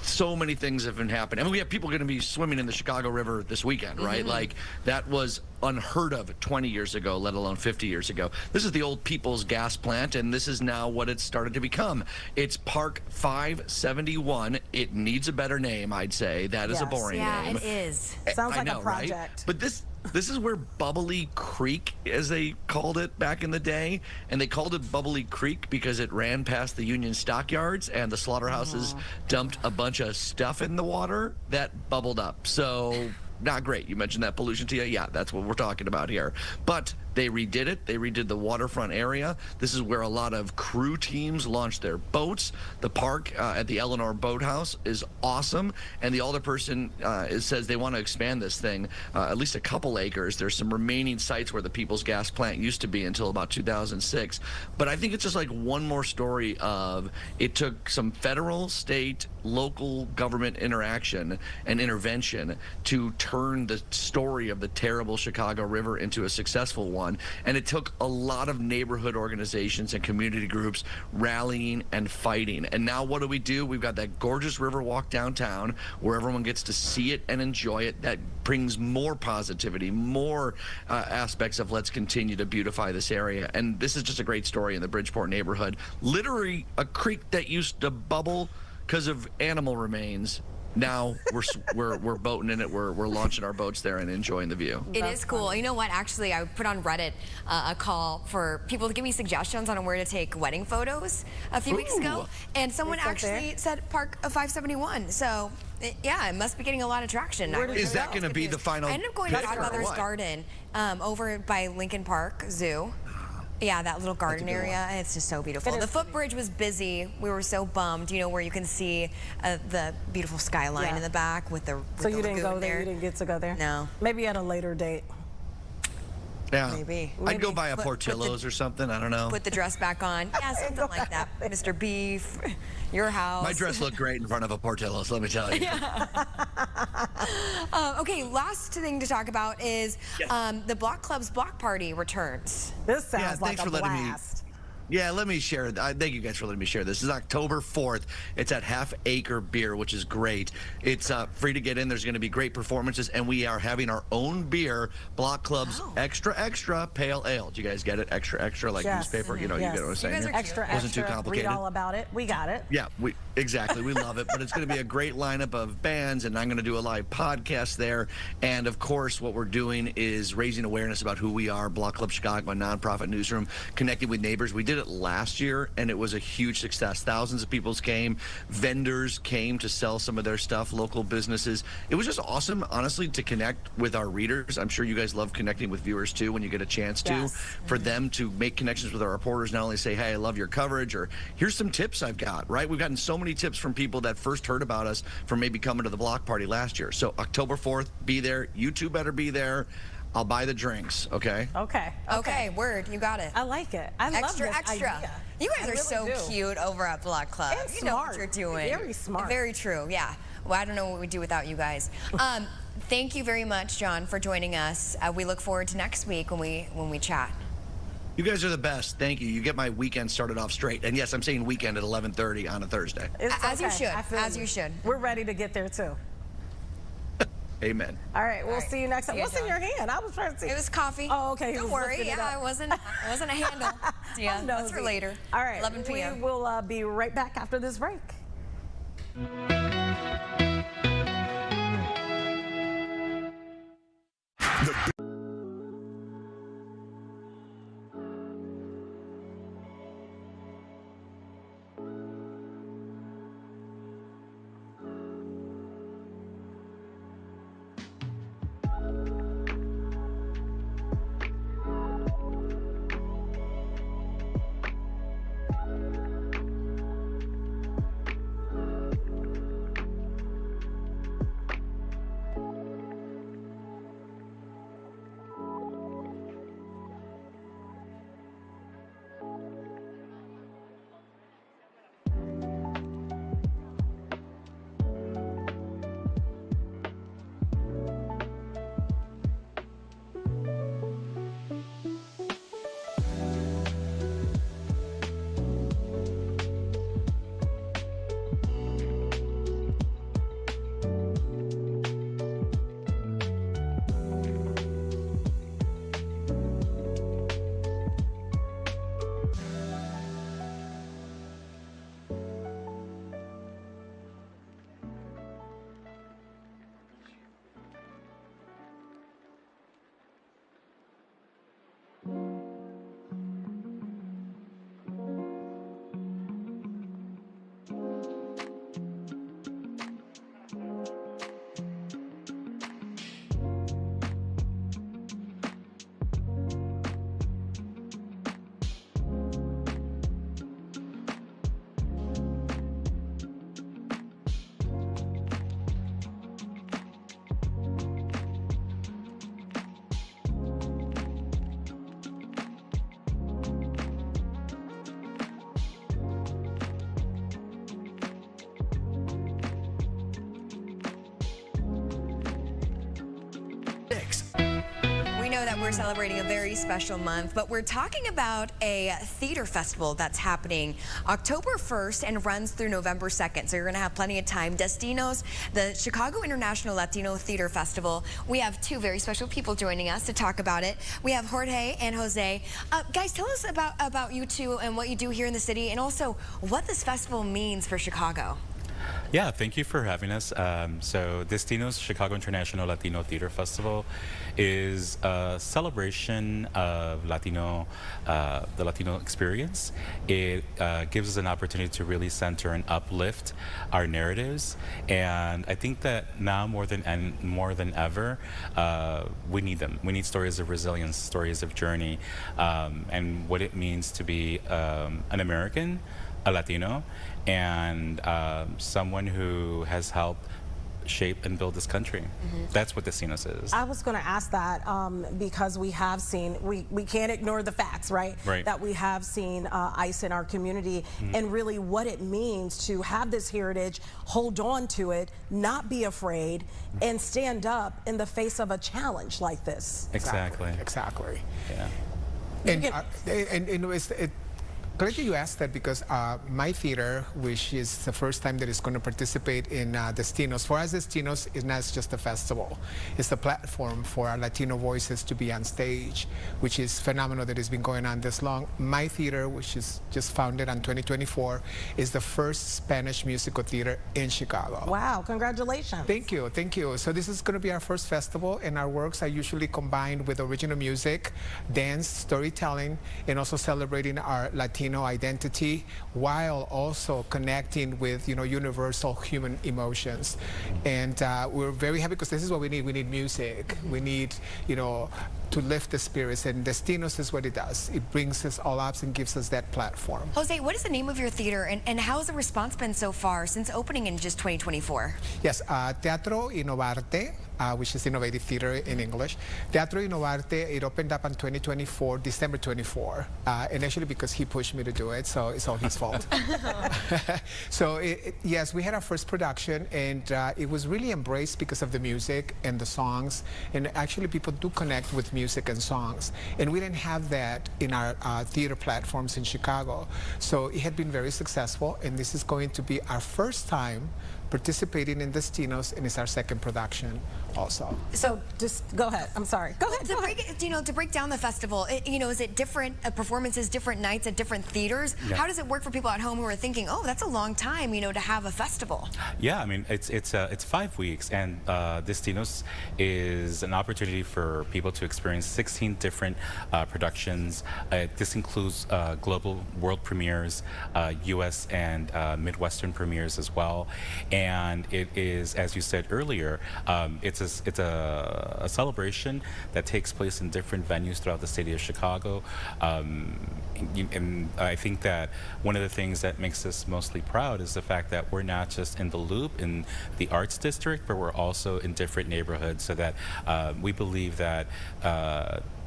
so many things have been happening. I mean, we have people going to be swimming in the Chicago River this weekend, right? Like, that was unheard of 20 years ago, let alone 50 years ago. This is the old People's Gas Plant, and this is now what it's started to become. It's Park 571. It needs a better name, I'd say. That is a boring name. Yeah, it is. Sounds I like know, a project. Right? But this is where Bubbly Creek, as they called it back in the day, and they called it Bubbly Creek because it ran past the Union stockyards, and the slaughterhouses dumped a bunch of stuff in the water that bubbled up. So not great. You mentioned that pollution to you. Yeah, that's what we're talking about here. But they redid it. They redid the waterfront area. This is where a lot of crew teams launch their boats. The park at the Eleanor Boathouse is awesome. And the alderperson says they want to expand this thing at least a couple acres. There's some remaining sites where the People's Gas Plant used to be until about 2006. But I think it's just like one more story of it took some federal, state, local government interaction and intervention to turn the story of the terrible Chicago River into a successful one. And it took a lot of neighborhood organizations and community groups rallying and fighting. And now what do? We've got that gorgeous river walk downtown where everyone gets to see it and enjoy it. That brings more positivity, more aspects of let's continue to beautify this area. And this is just a great story in the Bridgeport neighborhood. Literally a creek that used to bubble because of animal remains. Now we're boating in it. We're launching our boats there and enjoying the view. It is cool. You know what? Actually, I put on Reddit a call for people to give me suggestions on where to take wedding photos a few weeks ago, and someone actually said Park 571. So yeah, it must be getting a lot of traction. Is that going to be the final? I ended up going to picture or Godmother's what? Garden over by Lincoln Park Zoo. Yeah, that little garden area, it's just so beautiful. The footbridge was busy. We were so bummed, you know, where you can see the beautiful skyline in the back with the So you didn't go there? You didn't get to go there? No. Maybe at a later date. Yeah. Maybe. I'd go buy a Portillo's or something. I don't know. Put the dress back on. Yeah, something like that. Mr. Beef, your house. My dress looked great in front of a Portillo's, let me tell you. Okay, last thing to talk about is the Block Club's block party returns. This sounds like thanks a for letting me. blast. Yeah, let me share. Thank you guys for letting me share this. This is October 4th. It's at Half Acre Beer, which is great. It's free to get in. There's going to be great performances, and we are having our own beer, Block Club's Extra Extra Pale Ale. Do you guys get it? Extra Extra, like newspaper? You know, you get what I'm saying. Extra Extra. Wasn't too complicated. Read all about it. We got it. Yeah, exactly. We love it. But it's going to be a great lineup of bands, and I'm going to do a live podcast there. And of course, what we're doing is raising awareness about who we are. Block Club Chicago, a nonprofit newsroom, connecting with neighbors. We did it last year, and it was a huge success. Thousands of people came. Vendors came to sell some of their stuff, local businesses. It was just awesome, honestly, to connect with our readers. I'm sure you guys love connecting with viewers, too, when you get a chance to. For them to make connections with our reporters, not only say, hey, I love your coverage, or here's some tips I've got, right? We've gotten so many tips from people that first heard about us from maybe coming to the block party last year. So October 4th, be there. You two better be there. I'll buy the drinks, okay? Okay, word, you got it. I like it. I love Extra this Extra. idea. You guys I are really so do. cute over at Block Club. And you know what smart. you're doing. Very smart. Very true, yeah. Well, I don't know what we'd do without you guys. Thank you very much, John, for joining us. We look forward to next week when we chat. You guys are the best. Thank you. You get my weekend started off straight. And yes, I'm saying weekend at 11:30 on a Thursday. As you okay. should. I feel As you should. We're ready to get there, too. Amen. All right, we'll see you next time. What's in your hand? I was trying to see. It was coffee. Oh, okay. Don't worry. Yeah, it wasn't a handle. Yeah, that's for later. All right. 11 p.m. We will be right back after this break. We know that we're celebrating a very special month, but we're talking about a theater festival that's happening October 1st and runs through November 2nd. So you're going to have plenty of time. Destinos, the Chicago International Latino Theater Festival. We have two very special people joining us to talk about it. We have Jorge and Jose. Guys, tell us about you two and what you do here in the city, and also what this festival means for Chicago. Yeah, thank you for having us. So Destinos Chicago International Latino Theater Festival is a celebration of Latino, the Latino experience. It gives us an opportunity to really center and uplift our narratives, and I think that now more than ever, we need them. We need stories of resilience, stories of journey, and what it means to be an American, a Latino, and someone who has helped shape and build this country. That's what Destinos is. I was going to ask that because we have seen, we can't ignore the facts, right? Right. That we have seen ICE in our community, and really what it means to have this heritage, hold on to it, not be afraid, and stand up in the face of a challenge like this. Exactly. Exactly. Yeah. And glad you asked that, because my theater, which is the first time that it's going to participate in Destinos. For us, Destinos is not just a festival. It's a platform for our Latino voices to be on stage, which is phenomenal that it's been going on this long. My theater, which is just founded on 2024, is the first Spanish musical theater in Chicago. Wow, congratulations. Thank you, thank you. So this is going to be our first festival, and our works are usually combined with original music, dance, storytelling, and also celebrating our Latino identity, while also connecting with universal human emotions. And we're very happy because this is what we need. We need music. We need to lift the spirits, and Destinos is what it does. It brings us all up and gives us that platform. Jose, what is the name of your theater, and how has the response been so far since opening in just 2024? Yes, Teatro Innovarte, which is innovative theater in English. Teatro Innovarte, it opened up on 2024, December 24. And actually because he pushed me to do it, so it's all his fault. So yes, we had our first production, and it was really embraced because of the music and the songs. And actually people do connect with music and songs. And we didn't have that in our theater platforms in Chicago. So it had been very successful, and this is going to be our first time participating in Destinos, and it's our second production also. So just go ahead. I'm sorry. Go ahead. To break down the festival, is it different performances, different nights at different theaters? Yeah. How does it work for people at home who are thinking, oh, that's a long time, to have a festival? Yeah, I mean, it's 5 weeks, and Destinos is an opportunity for people to experience 16 different productions. This includes global world premieres, U.S. and Midwestern premieres as well. And it is, as you said earlier, it's a celebration that takes place in different venues throughout the city of Chicago. And I think that one of the things that makes us mostly proud is the fact that we're not just in the Loop, in the Arts District, but we're also in different neighborhoods, so that we believe that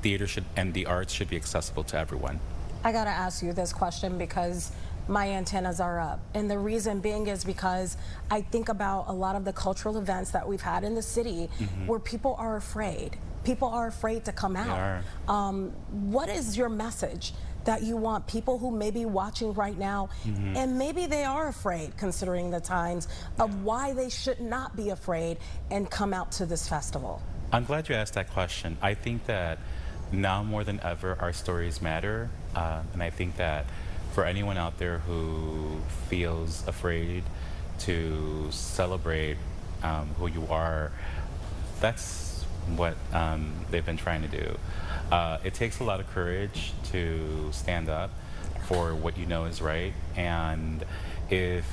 theater and the arts should be accessible to everyone. I gotta ask you this question because my antennas are up. And the reason being is because I think about a lot of the cultural events that we've had in the city where people are afraid. People are afraid to come out. What is your message that you want people who may be watching right now, and maybe they are afraid, considering the times, of why they should not be afraid and come out to this festival? I'm glad you asked that question. I think that now more than ever, our stories matter. And I think that for anyone out there who feels afraid to celebrate who you are, that's what they've been trying to do. It takes a lot of courage to stand up for what you know is right. And if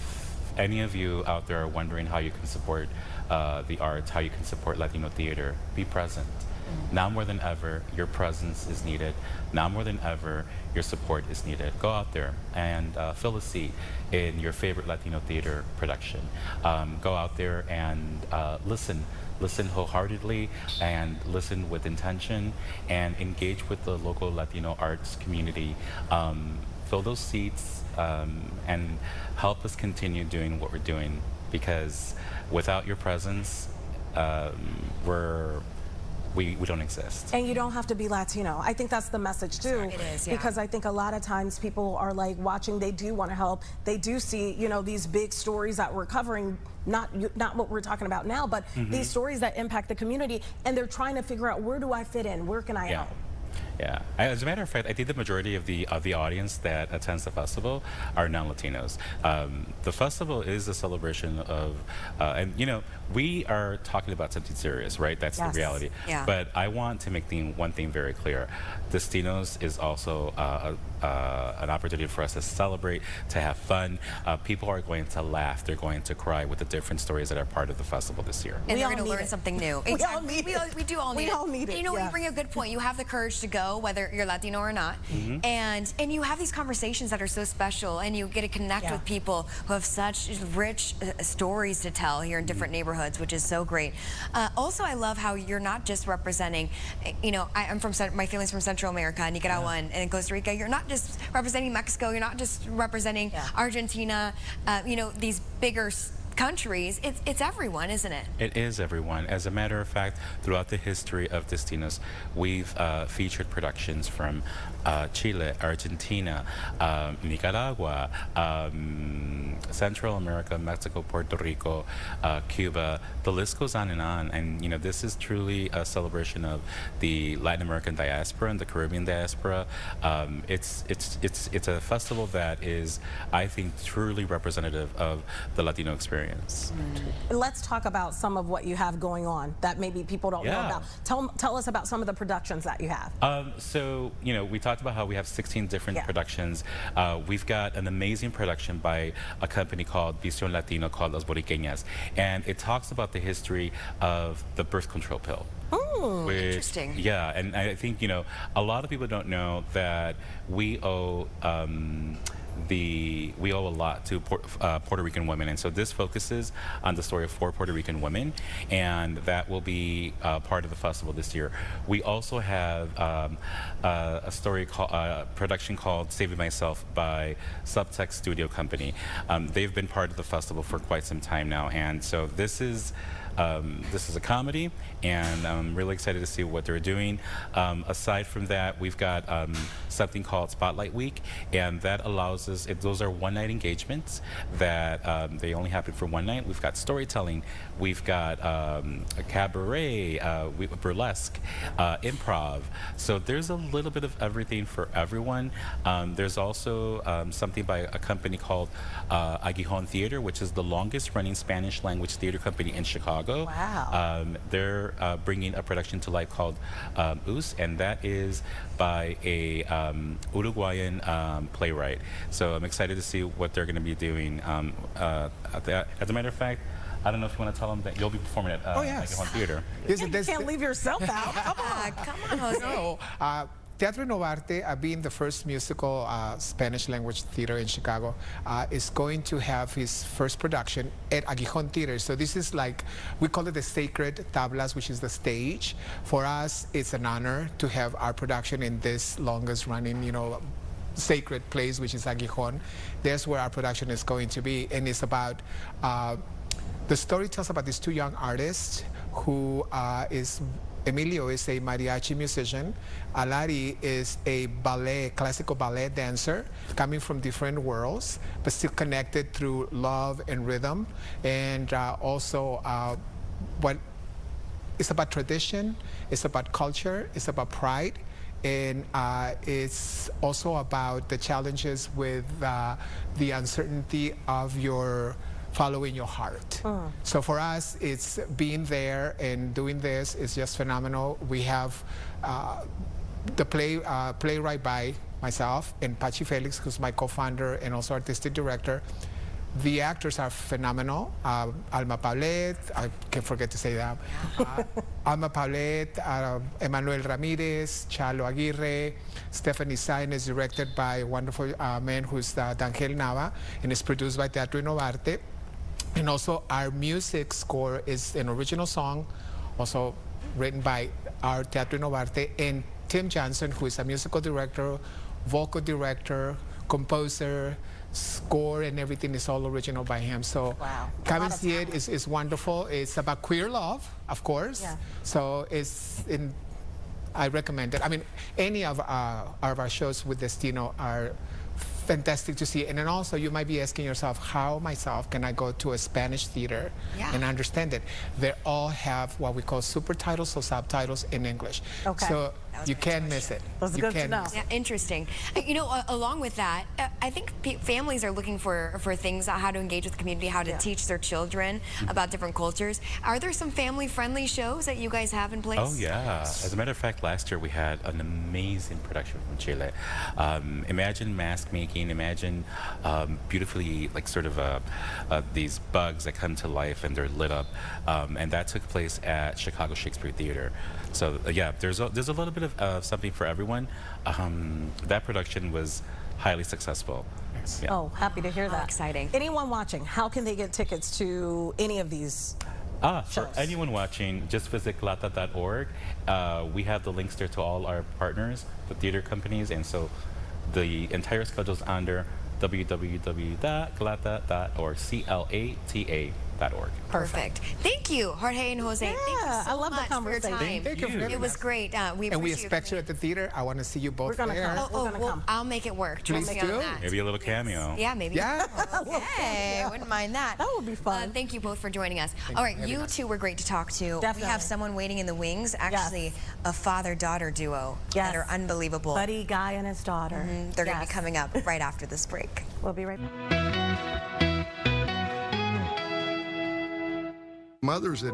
any of you out there are wondering how you can support the arts, how you can support Latino theater, be present. Now more than ever, your presence is needed. Now more than ever, your support is needed. Go out there and fill a seat in your favorite Latino theater production. Go out there and listen. Listen wholeheartedly and listen with intention and engage with the local Latino arts community. Fill those seats and help us continue doing what we're doing, because without your presence, we don't exist. And you don't have to be Latino. I think that's the message too. It is, yeah. Because I think a lot of times people are like watching, they do want to help. They do see, you know, these big stories that we're covering, not what we're talking about now, but these stories that impact the community, and they're trying to figure out, where do I fit in? Where can I help? Yeah. As a matter of fact, I think the majority of the audience that attends the festival are non-Latinos. The festival is a celebration of, and you know, we are talking about something serious, right? That's the reality. Yeah. But I want to make one thing very clear. Destinos is also an opportunity for us to celebrate, to have fun. People are going to laugh. They're going to cry with the different stories that are part of the festival this year. And they're going to learn something new. We all need it. We do all need it. We all need it. You know, you bring a good point. You have the courage to go, whether you're Latino or not, and you have these conversations that are so special, and you get to connect with people who have such rich stories to tell here in different neighborhoods, which is so great. Also, I love how you're not just representing, you know, I'm from, my family's from Central America, Nicaragua, and Costa Rica. You're not just representing Mexico. You're not just representing Argentina, you know, these bigger countries. It's everyone, isn't it? It is everyone. As a matter of fact, throughout the history of Destinos, we've featured productions from Chile, Argentina, Nicaragua, Central America, Mexico, Puerto Rico, Cuba. The list goes on. And you know, this is truly a celebration of the Latin American diaspora and the Caribbean diaspora. It's a festival that is, I think, truly representative of the Latino experience. Let's talk about some of what you have going on that maybe people don't know about. Tell us about some of the productions that you have. So, you know, we talked about how we have 16 different productions. We've got an amazing production by a company called Visión Latino called Las Boriqueñas, and it talks about the history of the birth control pill. Oh, interesting. Yeah, and I think, you know, a lot of people don't know that we owe we owe a lot to Puerto Rican women, and so this focuses on the story of 4 Puerto Rican women, and that will be part of the festival this year. We also have a story called production called Saving Myself by Subtext Studio Company. They've been part of the festival for quite some time now, and so this is a comedy, and I'm really excited to see what they're doing. Aside from that, we've got something called Spotlight Week, and that allows us, those are one-night engagements that they only happen for one night. We've got storytelling, we've got a cabaret, burlesque, improv. So there's a little bit of everything for everyone. There's also something by a company called Aguijón Theater, which is the longest running Spanish language theater company in Chicago. Wow. They're bringing a production to life called Us, and that is by a Uruguayan playwright. So I'm excited to see what they're going to be doing. As a matter of fact, I don't know if you want to tell them that you'll be performing at Aguijón Theater. You can't leave yourself out. Come on. Come on, Jose. No. Teatro Innovarte, being the first musical Spanish language theater in Chicago, is going to have his first production at Aguijón Theater. So this is like, we call it the Sacred Tablas, which is the stage. For us, it's an honor to have our production in this longest running, you know, sacred place, which is Aguijón. That's where our production is going to be. And it's about, the story tells about these 2 young artists who is Emilio is a mariachi musician. Alari is a classical ballet dancer, coming from different worlds, but still connected through love and rhythm. And also, what it's about tradition, it's about culture, it's about pride. And it's also about the challenges with the uncertainty of your following your heart. So for us, it's being there and doing this is just phenomenal. We have the playwright by myself and Pachi Felix, who's my co-founder and also artistic director. The actors are phenomenal. Alma Paulet, I can't forget to say that. Alma Paulet, Emmanuel Ramirez, Chalo Aguirre, Stephanie Sain is directed by a wonderful man who's Dangel Nava, and is produced by Teatro Innovarte. And also our music score is an original song, also written by our Teatro Innovarte, and Tim Johnson, who is a musical director, vocal director, composer, score, and everything is all original by him. So come and see it. It's wonderful. It's about queer love, of course. Yeah. So I recommend it. I mean, any of our shows with Destino are fantastic to see. And then also you might be asking yourself, how myself can I go to a Spanish theater and understand it? They all have what we call super titles or subtitles in English. Okay. So you can't miss it. That's good to know. Yeah, interesting. You know, along with that, I think families are looking for things on how to engage with the community, how to teach their children about different cultures. Are there some family-friendly shows that you guys have in place? Oh, yeah. As a matter of fact, last year we had an amazing production from Chile. Imagine mask making, imagine beautifully, like sort of these bugs that come to life and they're lit up. And that took place at Chicago Shakespeare Theater. So yeah, there's a little bit of something for everyone. That production was highly successful. Yeah. Oh, happy to hear that. Exciting. Anyone watching, how can they get tickets to any of these shows? For anyone watching, just visit glata.org. We have the links there to all our partners, the theater companies, and so the entire schedule is under www.glata.org, CLATA.org. Perfect. Thank you, Jorge and Jose. Thank you so I love the much for your conversation. time. Thank you very It was much. great. We And we appreciate expect you at the theater. I want to see you both We're gonna there. come. Oh, well, I'll make it work. Trust Please me on do. that. Maybe a little cameo. Yeah, maybe. Yeah. Okay, wouldn't mind that. That would be fun. Thank you both for joining us. All right, you two were great to talk to. We Definitely. have someone waiting in the wings, actually a father-daughter duo that are unbelievable. Buddy Guy and his daughter. They're going to be coming up right after this break. We'll be right back. Mothers that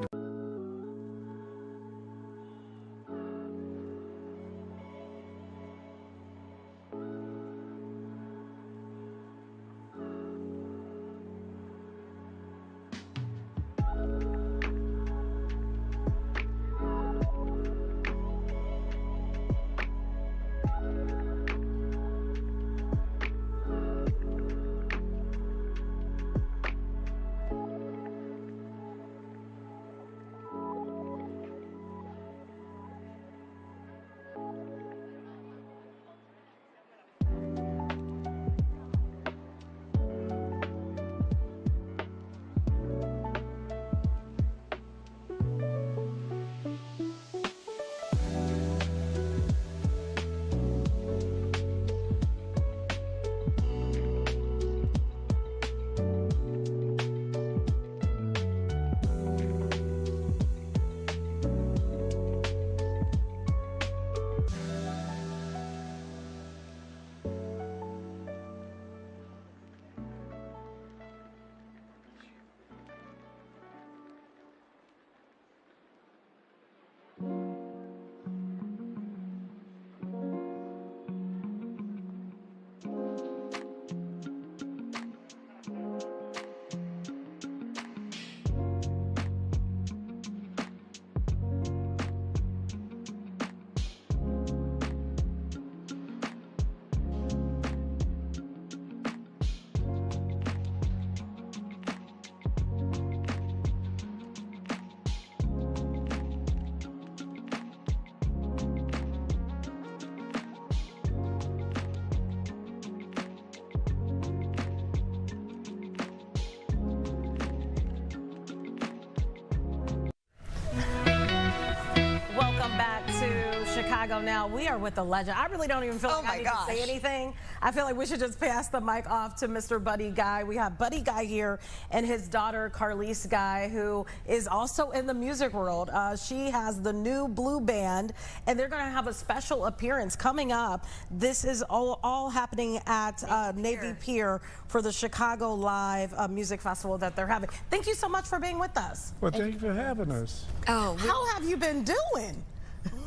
Chicago Now. We are with the legend. I really don't even feel like I need to say anything. I feel like we should just pass the mic off to Mr. Buddy Guy. We have Buddy Guy here and his daughter, Carlise Guy, who is also in the music world. She has the New Blue Band, and they're going to have a special appearance coming up. This is all happening at Navy Pier for the Chicago Live Music Festival that they're having. Thank you so much for being with us. Well, thank you for having us. Oh, how have you been doing?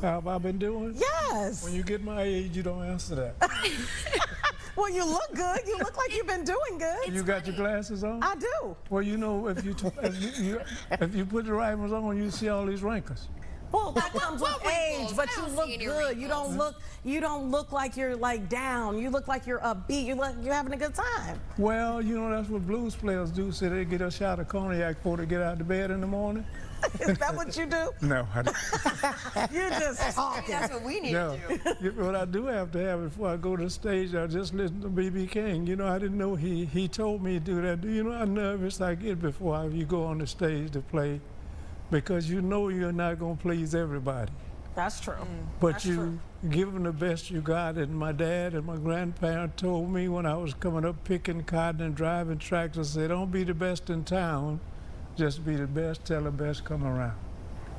How have I been doing? Yes. When you get my age, you don't answer that. Well, you look good. You look like you've been doing good. You got your glasses on? I do. Well, you know, if you put the right ones on, you see all these wrinkles. Well, that comes with age, but you look good. You don't look like you're like down. You look like you're upbeat. You're having a good time. Well, you know, that's what blues players do. So they get a shot of cognac before they get out of bed in the morning. Is that what you do? No, I don't. You're just talking. That's what we need to do. What I do have to have before I go to the stage, I just listen to B.B. King. You know, I didn't know he told me to do that. You know how nervous I get before you go on the stage to play, because you know you're not going to please everybody. That's true. But That's you true. give them the best you got. And my dad and my grandparents told me when I was coming up picking cotton and driving tractors, they don't be the best in town, just be the best till the best come around.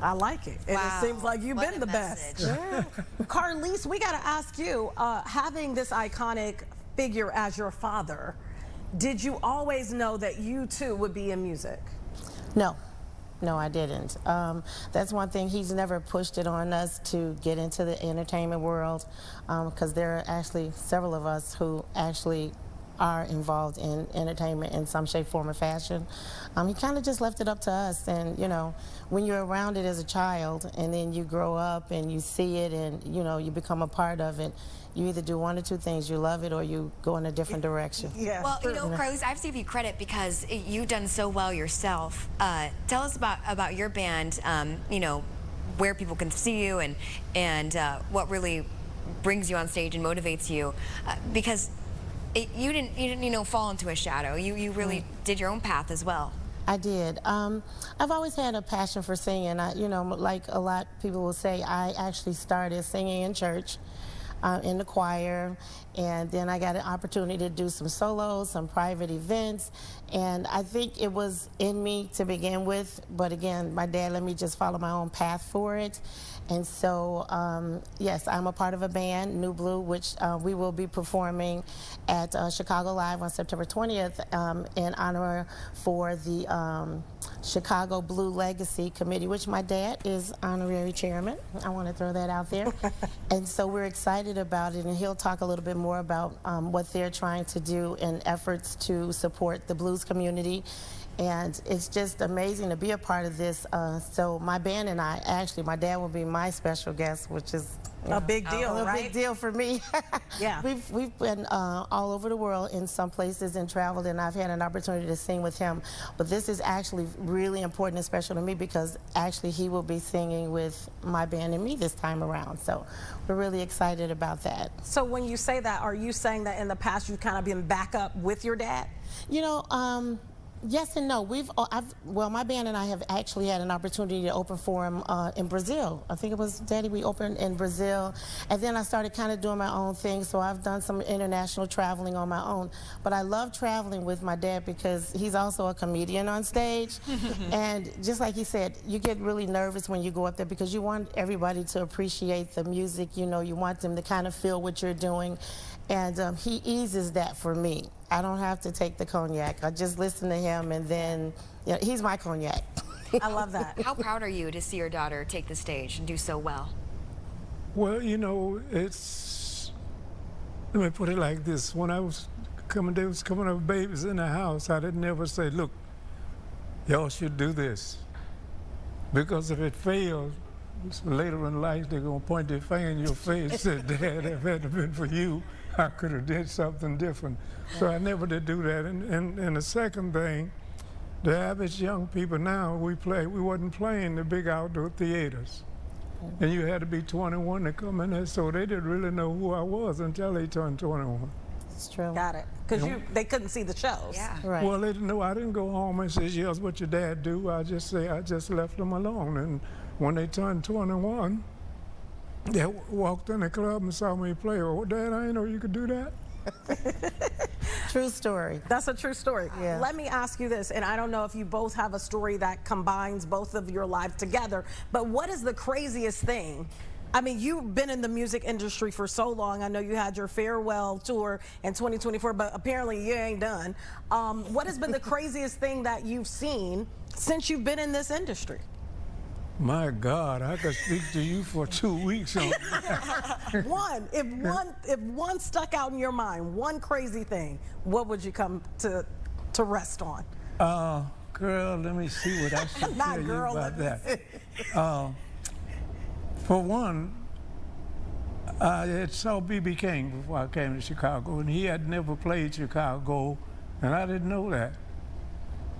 I like it. And Wow. it seems like you've What been a the message. best. Yeah. Carlise, we got to ask you, having this iconic figure as your father, did you always know that you too would be in music? No. No, I didn't. That's one thing. He's never pushed it on us to get into the entertainment world, because there are actually several of us who actually are involved in entertainment in some shape, form, or fashion. He kind of just left it up to us. And, you know, when you're around it as a child and then you grow up and you see it and, you know, you become a part of it, you either do one or two things. You love it or you go in a different direction. Yeah. Well, you know, Carlise, I have to give you credit because you've done so well yourself. Tell us about your band, you know, where people can see you and what really brings you on stage and motivates you. Because you didn't, you know, fall into a shadow. You really did your own path as well. I did. I've always had a passion for singing. You know, like a lot of people will say, I actually started singing in church, in the choir, and then I got an opportunity to do some solos, some private events, and I think it was in me to begin with, but again, my dad let me just follow my own path for it. And so, yes, I'm a part of a band, New Blue, which we will be performing at Chicago Live on September 20th in honor for the Chicago Blue Legacy Committee, which my dad is honorary chairman. I want to throw that out there. And so we're excited about it, and he'll talk a little bit more about what they're trying to do in efforts to support the blues community. And it's just amazing to be a part of this. So my band and I, actually, my dad will be my special guest, which is a big deal, a big deal for me. Yeah. We've been all over the world in some places and traveled, and I've had an opportunity to sing with him. But this is actually really important and special to me because actually he will be singing with my band and me this time around. So we're really excited about that. So when you say that, are you saying that in the past you've kind of been back up with your dad? You know, yes and no. Well, my band and I have actually had an opportunity to open for him in Brazil. I think it was, Daddy, we opened in Brazil. And then I started kind of doing my own thing, so I've done some international traveling on my own. But I love traveling with my dad because he's also a comedian on stage. And just like he said, you get really nervous when you go up there because you want everybody to appreciate the music. You know, you want them to kind of feel what you're doing. And he eases that for me. I don't have to take the cognac. I just listen to him, and then he's my cognac. I love that. How proud are you to see your daughter take the stage and do so well? Well, you know, it's, let me put it like this. When I was coming, they was coming up babies in the house, I didn't ever say, look, y'all should do this. Because if it fails, later in life, they're going to point their finger in your face and say, Dad, if it had been for you, I could have did something different. So I never did do that. And the second thing, the average young people now, we wasn't playing the big outdoor theaters. And you had to be 21 to come in there, so they didn't really know who I was until they turned 21. It's true. Got it. Because they couldn't see the shows. Yeah. Right. Well, they didn't know. I didn't go home and say, yes, what your dad do. I just left them alone. And when they turned 21, that walked in the club and saw me play. Oh, Dad, I didn't know you could do that. True story. That's a true story. Yeah. Let me ask you this, and I don't know if you both have a story that combines both of your lives together, but what is the craziest thing? I mean, you've been in the music industry for so long. I know you had your farewell tour in 2024, but apparently you ain't done. What has been the craziest thing that you've seen since you've been in this industry? My God, I could speak to you for 2 weeks on One. If one stuck out in your mind, one crazy thing, what would you come to rest on? Girl, let me see what I should Not tell girl, you about let me that. For one, I had saw B.B. King before I came to Chicago, and he had never played Chicago, and I didn't know that.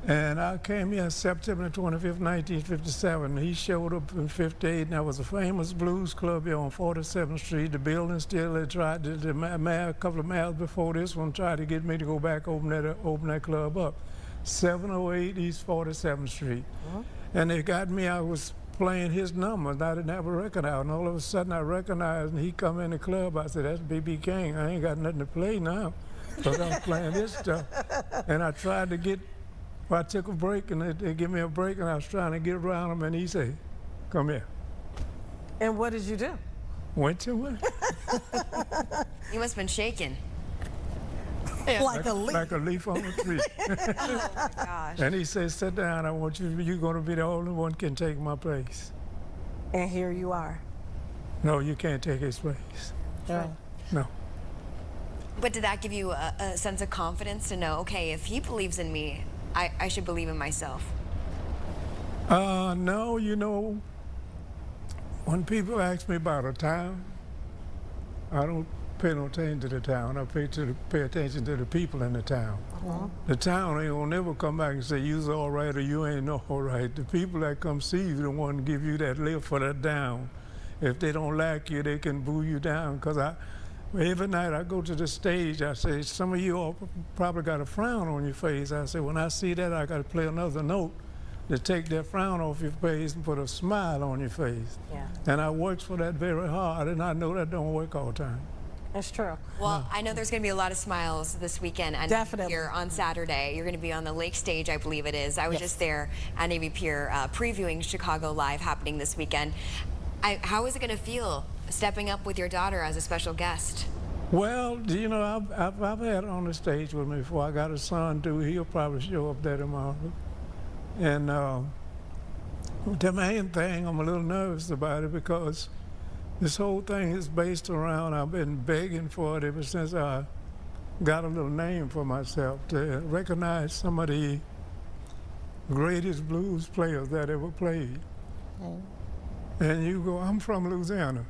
And I came here September 25th, 1957. He showed up in 58, and there was a famous blues club here on 47th Street. The building still had tried to, a couple of miles before this one, tried to get me to go back open that club up. 708 East 47th Street. And they got me, I was playing his numbers. I didn't have a record out, and all of a sudden I recognized, and he come in the club. I said, that's B.B. King. I ain't got nothing to play now, because I'm playing this stuff. And I tried to get, I took a break, and they gave me a break, and I was trying to get around him, and he said, come here. And what did you do? Went to him. You must have been shaking. Like a leaf. Like a leaf on a tree. Oh my gosh. And he said, sit down, I want you, you're going to be the only one can take my place. And here you are. No, you can't take his place. Right. No. But did that give you a sense of confidence to know, okay, if he believes in me, I should believe in myself? No, you know, when people ask me about a town, I don't pay no attention to the town. I pay attention to the people in the town. The town ain't gonna never come back and say you's all right or you ain't no all right. The people that come see you, the one to give you that lift or that down. If they don't like you, they can boo you down. Cause every night I go to the stage, I say, some of you all probably got a frown on your face. I say, when I see that, I got to play another note to take that frown off your face and put a smile on your face. Yeah. And I worked for that very hard, and I know that don't work all the time. That's true. Well, I know there's going to be a lot of smiles this weekend. And definitely. Here on Saturday, you're going to be on the Lake Stage, I believe it is. I was just there at Navy Pier previewing Chicago Live happening this weekend. How is it going to feel stepping up with your daughter as a special guest? Well, you know, I've had her on the stage with me before. I got a son too. He'll probably show up there tomorrow. And the main thing, I'm a little nervous about it because this whole thing is based around, I've been begging for it ever since I got a little name for myself to recognize some of the greatest blues players that ever played. And you go, I'm from Louisiana.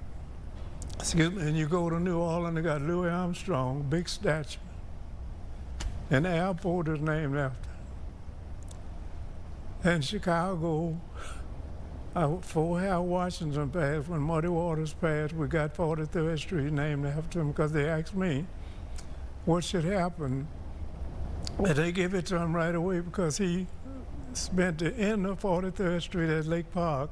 Excuse me, and you go to New Orleans, they got Louis Armstrong, big statue. And the airport is named after. And Chicago, before Hal Washington passed, when Muddy Waters passed, we got 43rd Street named after him because they asked me what should happen. And they gave it to him right away because he spent the end of 43rd Street at Lake Park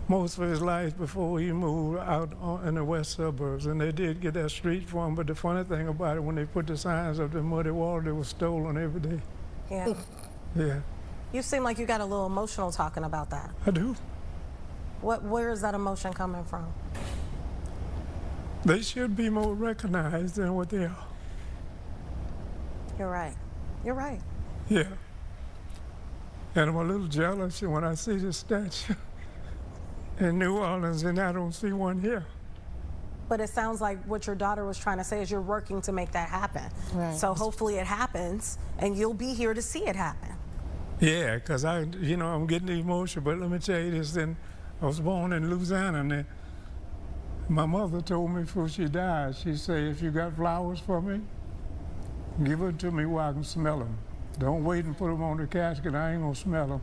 most of his life before he moved out in the west suburbs. And they did get that street for him, but the funny thing about it, when they put the signs up, the Muddy Water, they were stolen every day. Yeah. Yeah. You seem like you got a little emotional talking about that. I do. Where is that emotion coming from? They should be more recognized than what they are. You're right. You're right. Yeah. And I'm a little jealous when I see the statue in New Orleans and I don't see one here. But it sounds like what your daughter was trying to say is you're working to make that happen. Right. So hopefully it happens and you'll be here to see it happen. Yeah, because I'm getting emotional, but let me tell you this, then I was born in Louisiana, and my mother told me before she died, she said, if you got flowers for me, give them to me where I can smell them. Don't wait and put them on the casket, I ain't gonna smell them.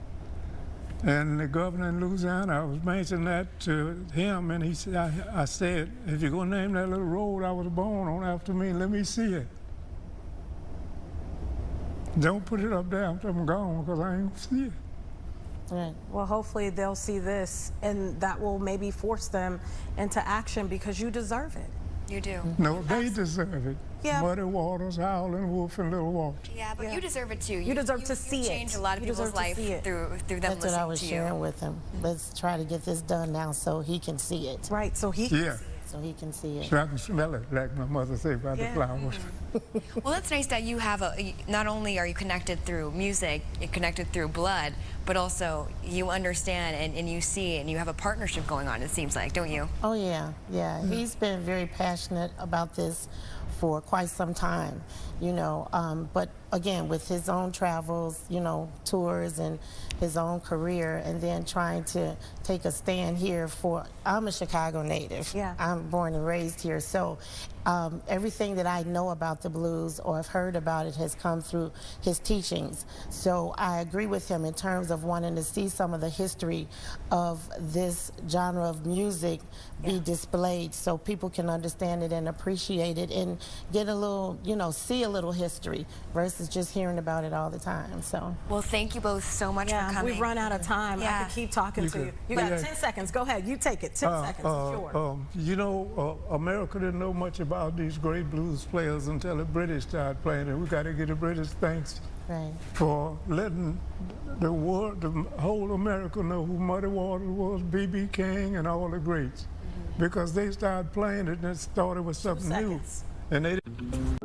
And the governor in Louisiana, I was mentioning that to him, and he said, I said, if you're gonna name that little road I was born on after me, let me see it. Don't put it up there after I'm gone, because I ain't gonna see it. Right. Well, hopefully they'll see this, and that will maybe force them into action because you deserve it. You do. No, they deserve it. Yeah. Muddy Waters, Howling Wolf, and Little Walter. Yeah, but you deserve it too. You deserve to see it. You changed a lot of You people's deserve to life see it. through them That's what I listening was to sharing you. with him. Let's try to get this done now so he can see it. Right, so he can Yeah. see it. So he can see it. So I can smell it, like my mother said about the flowers. Well, that's nice that you have not only are you connected through music, you're connected through blood, but also you understand and you see and you have a partnership going on, it seems like, don't you? Oh, yeah, yeah. He's been very passionate about this for quite some time, you know, but again, with his own travels, you know, tours and his own career, and then trying to take a stand here for, I'm a Chicago native. Yeah. I'm born and raised here, so everything that I know about the blues or have heard about it has come through his teachings. So I agree with him in terms of wanting to see some of the history of this genre of music be displayed so people can understand it and appreciate it and get a little, you know, see a little history versus just hearing about it all the time. So. Well, thank you both so much for coming. We've run out of time. I Yeah. could keep talking to you. You got 10 seconds. Go ahead. You take it. 10 seconds. Sure. You know, America didn't know much about these great blues players until the British started playing, and we got to give the British thanks for letting the world, the whole America know who Muddy Waters was, B.B. King, and all the greats, because they started playing it and thought it was something new, and they didn't.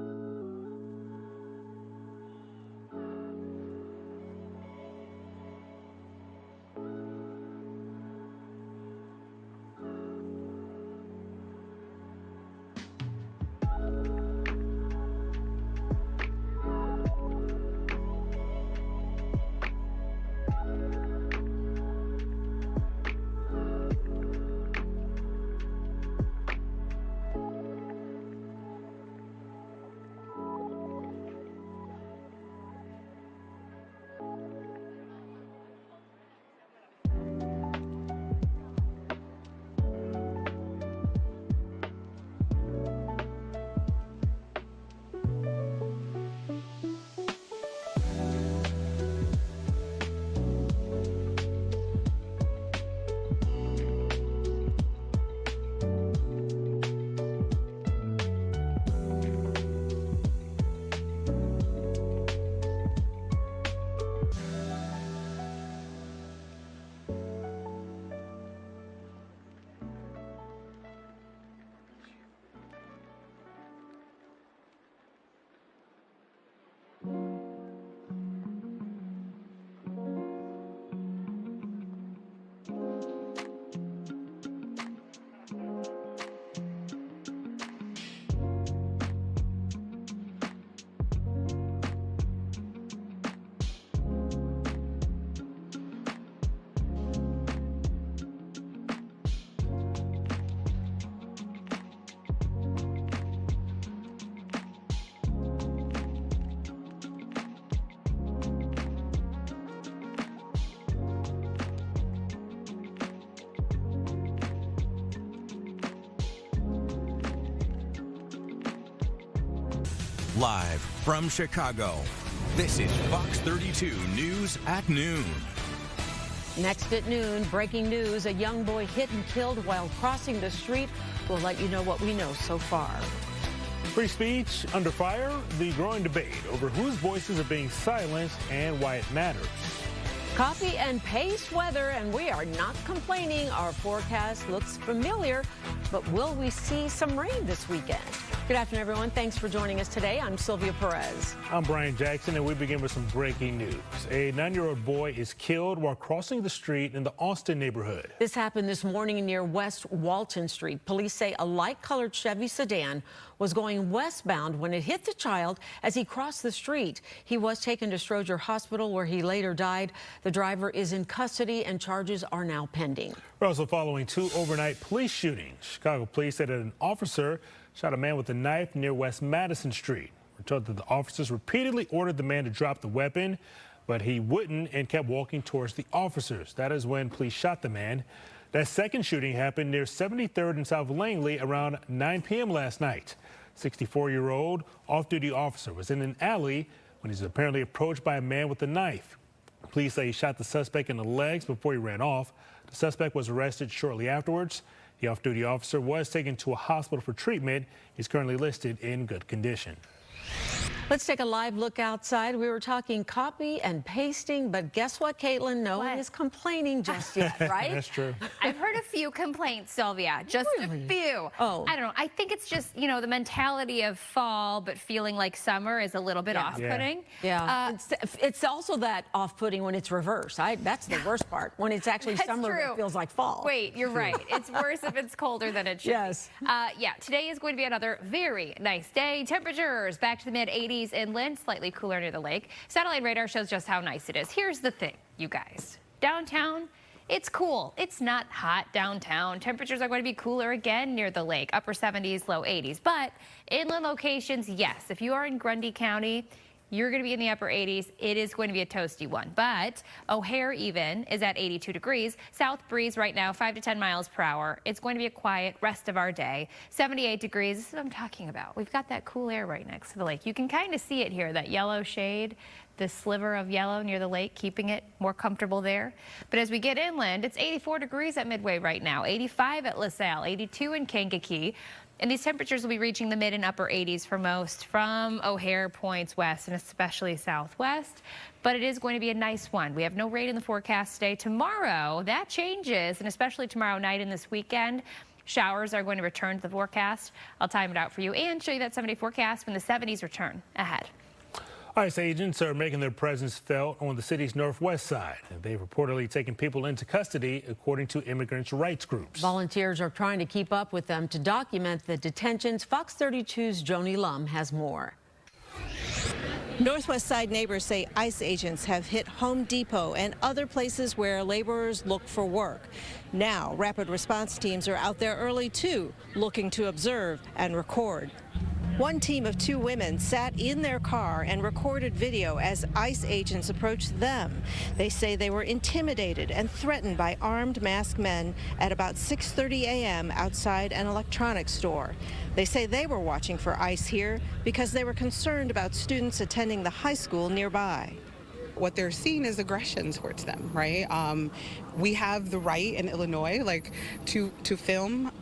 Live from Chicago, this is Fox 32 News at Noon. Next at noon, breaking news, a young boy hit and killed while crossing the street. We'll let you know what we know so far. Free speech under fire, the growing debate over whose voices are being silenced and why it matters. Copy and paste weather, and we are not complaining. Our forecast looks familiar, but will we see some rain this weekend? Good afternoon, everyone. Thanks for joining us today. I'm Sylvia Perez. I'm Brian Jackson, and we begin with some breaking news. A 9-year-old boy is killed while crossing the street in the Austin neighborhood. This happened this morning near West Walton Street. Police say a light-colored Chevy sedan was going westbound when it hit the child as he crossed the street. He was taken to Stroger Hospital, where he later died. The driver is in custody, and charges are now pending. We're also following 2 overnight police shootings. Chicago police said that an officer shot a man with a knife near West Madison Street. We're told that the officers repeatedly ordered the man to drop the weapon, but he wouldn't and kept walking towards the officers. That is when police shot the man. That second shooting happened near 73rd and South Langley around 9 p.m. last night. 64-year-old off-duty officer was in an alley when he was apparently approached by a man with a knife. Police say he shot the suspect in the legs before he ran off. The suspect was arrested shortly afterwards. The off-duty officer was taken to a hospital for treatment. He's currently listed in good condition. Let's take a live look outside. We were talking copy and pasting, but guess what, Caitlin? No one is complaining just yet, right? That's true. I've heard a few complaints, Sylvia. Just a few. Oh. I don't know. I think it's just, you know, the mentality of fall, but feeling like summer is a little bit off-putting. Yeah. It's also that off-putting when it's reversed. That's the worst part. When it's actually summer, it feels like fall. Wait, you're right. It's worse if it's colder than it should be. Yeah, today is going to be another very nice day. Temperatures back to the mid-80s inland, slightly cooler near the lake. Satellite radar shows just how nice it is. Here's the thing, you guys. Downtown, it's cool. It's not hot downtown. Temperatures are going to be cooler again near the lake, upper 70s, low 80s. But inland locations, yes. If you are in Grundy County, you're going to be in the upper 80s. It is going to be a toasty one. But O'Hare even is at 82 degrees. South breeze right now, 5 to 10 miles per hour. It's going to be a quiet rest of our day. 78 degrees. This is what I'm talking about. We've got that cool air right next to the lake. You can kind of see it here, that yellow shade, the sliver of yellow near the lake, keeping it more comfortable there. But as we get inland, it's 84 degrees at Midway right now, 85 at LaSalle, 82 in Kankakee. And these temperatures will be reaching the mid and upper 80s for most from O'Hare points west and especially southwest. But it is going to be a nice one. We have no rain in the forecast today. Tomorrow, that changes, and especially tomorrow night and this weekend, showers are going to return to the forecast. I'll time it out for you and show you that 7-day forecast when the 70s return ahead. ICE agents are making their presence felt on the city's northwest side. They've reportedly taken people into custody, according to immigrants' rights groups. Volunteers are trying to keep up with them to document the detentions. Fox 32's Joni Lum has more. Northwest Side neighbors say ICE agents have hit Home Depot and other places where laborers look for work. Now, rapid response teams are out there early, too, looking to observe and record. One team of 2 women sat in their car and recorded video as ICE agents approached them. They say they were intimidated and threatened by armed masked men at about 6:30 a.m. outside an electronics store. They say they were watching for ICE here because they were concerned about students attending the high school nearby. What they're seeing is aggression towards them, right? We have the right in Illinois, like, to film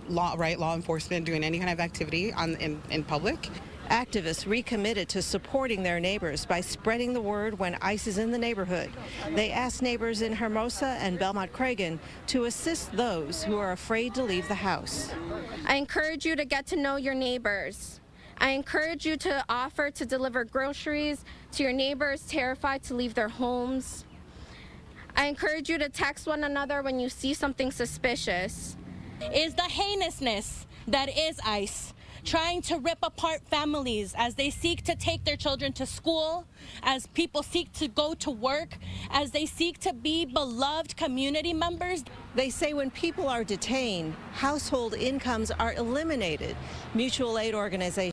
law enforcement doing any kind of activity in public. Activists recommitted to supporting their neighbors by spreading the word when ICE is in the neighborhood. They asked neighbors in Hermosa and Belmont-Cragen to assist those who are afraid to leave the house. I encourage you to get to know your neighbors. I encourage you to offer to deliver groceries to your neighbors terrified to leave their homes. I encourage you to text one another when you see something suspicious. Is the heinousness that is ICE trying to rip apart families as they seek to take their children to school, as people seek to go to work, as they seek to be beloved community members. They say when people are detained, household incomes are eliminated. Mutual aid organizations